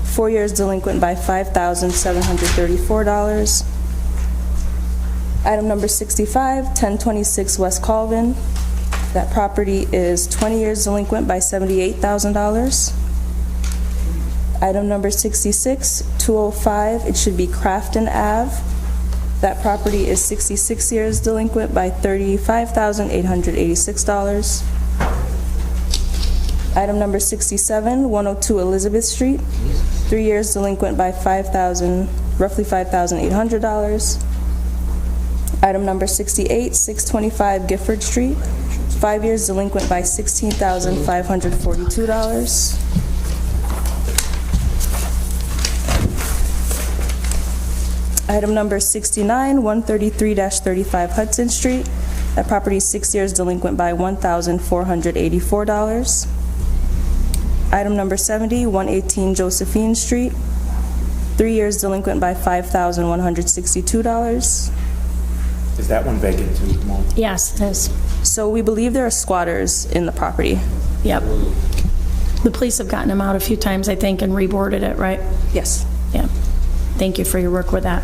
4 years delinquent by $5,734. Item number 65, 1026 West Colvin. That property is 20 years delinquent by $78,000. Item number 66, 205, it should be Crafton Ave. That property is 66 years delinquent by $35,886. Item number 67, 102 Elizabeth Street, 3 years delinquent by roughly $5,800. Item number 68, 625 Gifford Street, 5 years delinquent by $16,542. Item number 69, 133-35 Hudson Street. That property is 6 years delinquent by $1,484. Item number 70, 118 Josephine Street, 3 years delinquent by $5,162. Is that one vacant too? Come on. Yes, it is. So we believe there are squatters in the property. Yep. The police have gotten them out a few times, I think, and reboarded it, right? Yes. Yeah. Thank you for your work with that.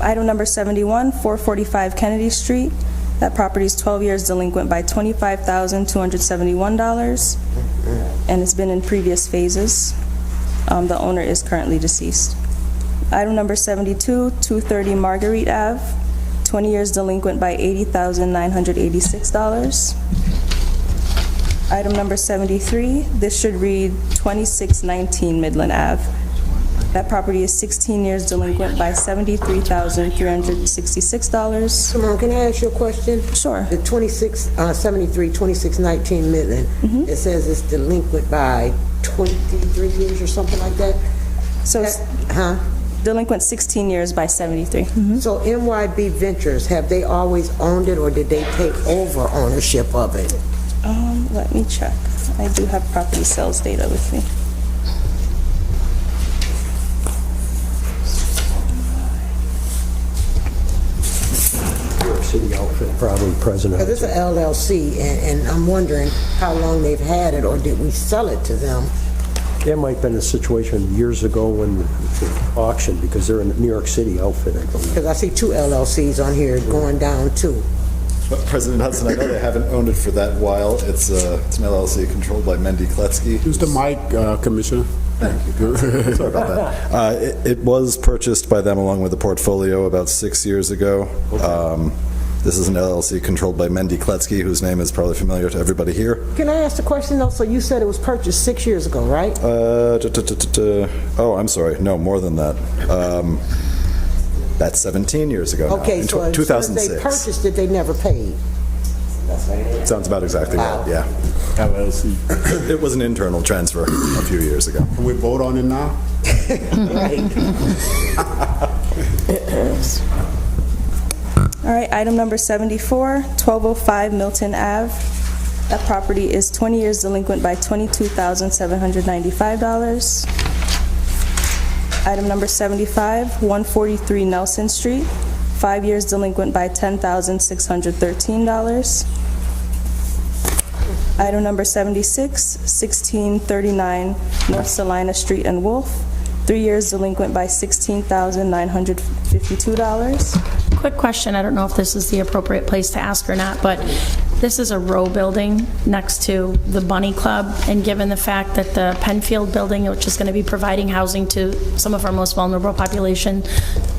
Item number 71, 445 Kennedy Street. That property is 12 years delinquent by $25,271, and it's been in previous phases. The owner is currently deceased. Item number 72, 230 Marguerite Ave, 20 years delinquent by $80,986. Item number 73, this should read 2619 Midland Ave. That property is 16 years delinquent by $73,366. Simone, can I ask you a question? Sure. The 73, 2619 Midland, it says it's delinquent by 23 years or something like that? So delinquent 16 years by 73. So NYB Ventures, have they always owned it, or did they take over ownership of it? Let me check. I do have property sales data with me. City outfit, probably president. Because it's an LLC, and I'm wondering how long they've had it, or did we sell it to them? There might have been a situation years ago when the auction, because they're in the New York City outfit, I believe. Because I see two LLCs on here going down too. President Hudson, I know they haven't owned it for that while. It's an LLC controlled by Mendy Kletsky. Use the mic, Commissioner. Thank you. Sorry about that. It was purchased by them along with the portfolio about 6 years ago. Okay. This is an LLC controlled by Mendy Kletsky, whose name is probably familiar to everybody here. Can I ask a question though? So you said it was purchased 6 years ago, right? Oh, I'm sorry. No, more than that. That's 17 years ago now. Okay, in so 2006. they purchased it, they never paid. Sounds about exactly right, yeah. LLC. It was an internal transfer a few years ago. Can we vote on it now? All right, item number 74, 1205 Milton Ave. That property is 20 years delinquent by $22,795. Item number 75, 143 Nelson Street, 5 years delinquent by $10,613. Item number 76, 1639 North Salina Street and Wolf, 3 years delinquent by $16,952. Quick question, I don't know if this is the appropriate place to ask or not, but this is a row building next to the Bunny Club, and given the fact that the Penfield building, which is going to be providing housing to some of our most vulnerable population,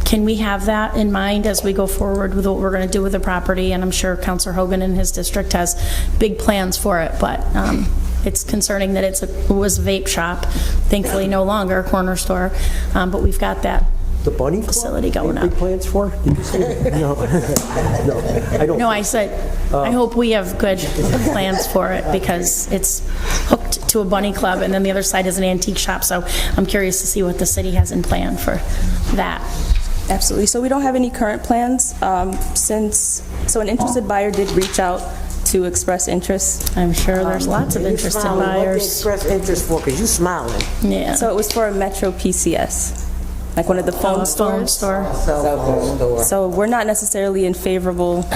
can we have that in mind as we go forward with what we're going to do with the property? And I'm sure Councilor Hogan in his district has big plans for it, but it's concerning that it was a vape shop, thankfully no longer a corner store, but we've got that the Bunny facility going up. Big plans for? Did you say that? No. No, I don't. No, I said I hope we have good plans for it because it's hooked to a bunny club and then the other side is an antique shop. So I'm curious to see what the city has in plan for that. Absolutely. So we don't have any current plans so an interested buyer did reach out to express interest. I'm sure there's lots of interested What they buyers. express interest for, because you smiling. Yeah. So it was for a Metro PCS, like one of the phone stores. store. Cell phone store. So we're not necessarily in favorable,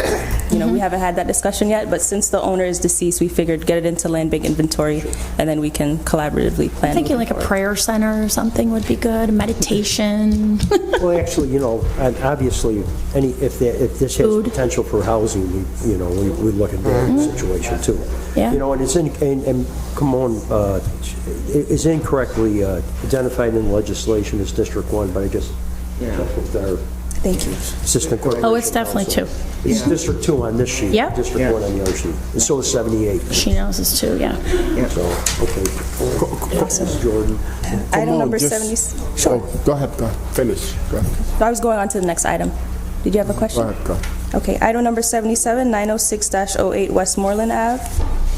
we haven't had that discussion yet, but since the owner is deceased, we figured get it into land bank inventory and then we can collaboratively plan. I'm thinking like a prayer center or something would be good, meditation. Well, actually, obviously, if this has potential for housing, we look at that situation too. Yeah. And it's come on, it's incorrectly identified in legislation as District 1, but I just checked with our Thank you. assistant corporation. Oh, it's definitely counsel. 2. It's District 2 on this sheet. Yeah. District 1 on the other sheet. And so is 78. She knows this too, yeah. So, okay. Ms. Jordan. Item number just- 70. Oh, Sure. go ahead, finish. Go ahead. I was going on to the next item. Did you have a question? Go ahead, go. Okay, item number 77, 906-08 Westmoreland Ave,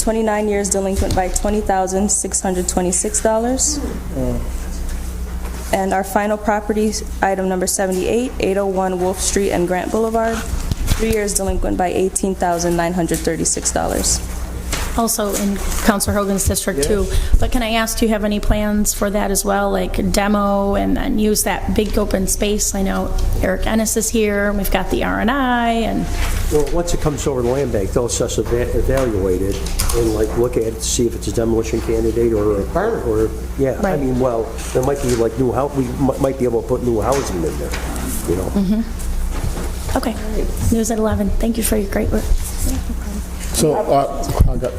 29 years delinquent by $20,626. And our final property, item number 78, 801 Wolf Street and Grant Boulevard, 3 years delinquent by $18,936. Also in Councilor Hogan's district too. But can I ask, do you have any plans for that as well, like demo and then use that big open space? I know Eric Ennis is here, and we've got the R&I and... Well, once it comes over the land bank, they'll assess, evaluate it, and look at it to see if it's a demolition candidate or yeah. Right. I mean, well, there might be new house. We might be able to put new housing in there. Okay. News at 11. Thank you for your great work. So, I got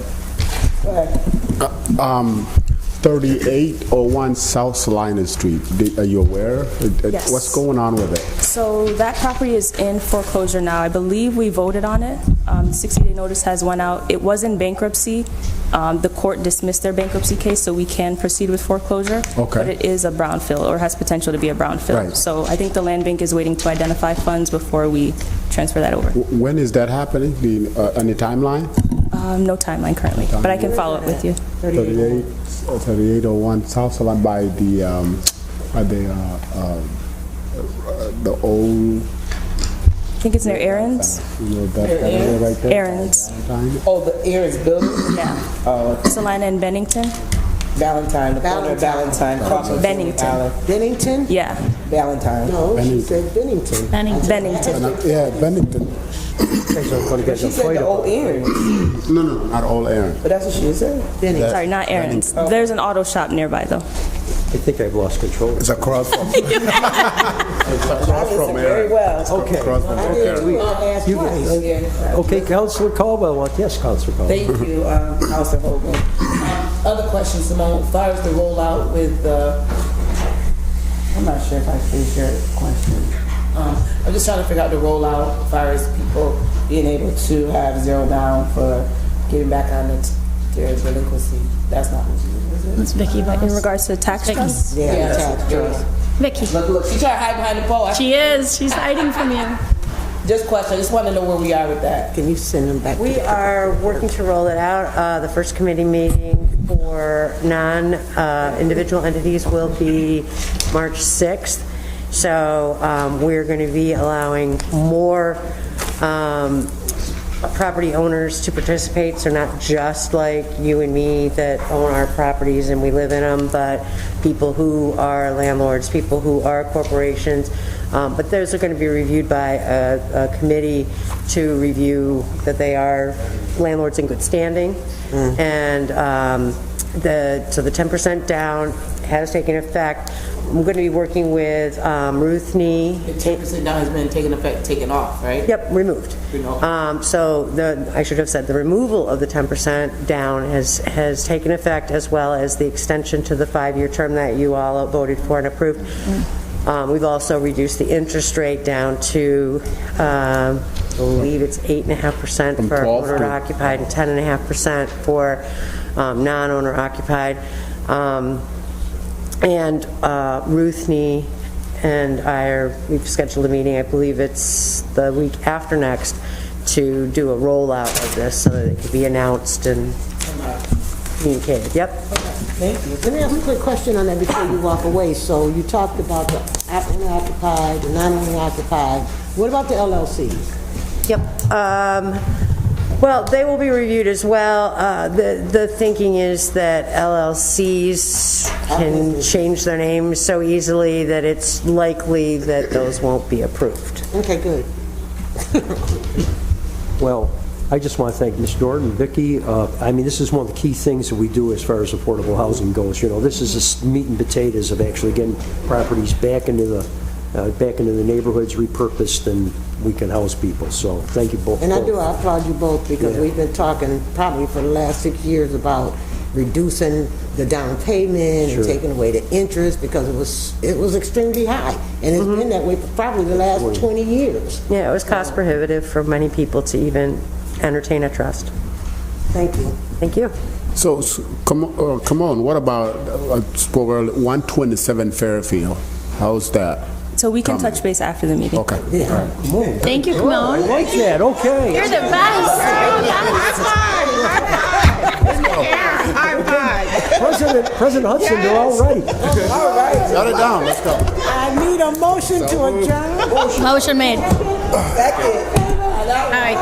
3801 South Salina Street. Are you aware? Yes. What's going on with it? So that property is in foreclosure now. I believe we voted on it. 60-day notice has went out. It was in bankruptcy. The court dismissed their bankruptcy case, so we can proceed with foreclosure. Okay. But it is a brownfield, or has potential to be a brownfield. Right. So I think the land bank is waiting to identify funds before we transfer that over. When is that happening? Any timeline? No timeline currently, but I can follow up with you. 3801 South Salina by the old. I think it's near Aaron's. That area right there. Aaron's. Oh, the Aaron's building? Yeah. Oh, Salina and Bennington. Valentine, the corner of Valentine. cross of Bennington. Bennington? Yeah. Valentine. No, she said Bennington. Bennington. Yeah, Bennington. She said the old Aaron's, No, not all Aaron. but that's what she said. Bennington. Sorry, not Aaron's. There's an auto shop nearby, though. I think I've lost control. It's across from. It's across from Very Aaron. well. Okay. Across from Aaron. Okay, Councilor Caldwell. Yes, Councilor Caldwell. Thank you, Councilor Hogan. Other questions, Simone, as far as the rollout with, I'm not sure if I finished your question. I'm just trying to figure out the rollout as far as people being able to have zero down for getting back on their delinquency. That's not what you do, is it? It's Vicky, but In regards to tax trust? Yeah, tax trust. Vicky. Look, she tried to hide behind the pole. She is. She's hiding from you. Just question, I just want to know where we are with that. Can you send them back? We are working to roll it out. The first committee meeting for non-individual entities will be March 6th. So we're going to be allowing more property owners to participate, so not just like you and me that own our properties and we live in them, but people who are landlords, people who are corporations. But those are going to be reviewed by a committee to review that they are landlords in good standing. And so the 10% down has taken effect. I'm going to be working with Ruth Nee. The 10% now has been taken off, right? Yep, removed. So I should have said the removal of the 10% down has taken effect, as well as the extension to the 5-year term that you all voted for and approved. We've also reduced the interest rate down to, I believe it's 8.5% for owner occupied and 10.5% for non-owner occupied. And Ruth Nee and we've scheduled a meeting, I believe it's the week after next, to do a rollout of this so that it can be announced and communicated. Yep. Thank you. Let me ask a quick question on that before you walk away. So you talked about the owner-occupied, the non-owner-occupied. What about the LLCs? Yep. Well, they will be reviewed as well. The thinking is that LLCs can change their names so easily that it's likely that those won't be approved. Okay, good. Well, I just want to thank Ms. Jordan, Vicki. I mean, this is one of the key things that we do as far as affordable housing goes. You know, this is the meat and potatoes of actually getting properties back into the neighborhoods, repurposed, and we can house people. So thank you both. And I applaud you both because we've been talking probably for the last 6 years about reducing the down payment and taking away the interest because it was extremely high, and it's been that way for probably the last 20 years. Yeah, it was cost prohibitive for many people to even entertain a trust. Thank you. Thank you. So come on, what about 127 Fairfield? How's that? So we can touch base after the meeting. Okay. Yeah. Thank you, Camille. I like that. Okay. You're the best. President Hudson, they're all ready. All right. Shut it down. Let's go. I need a motion to adjourn. Motion made. Second. All right.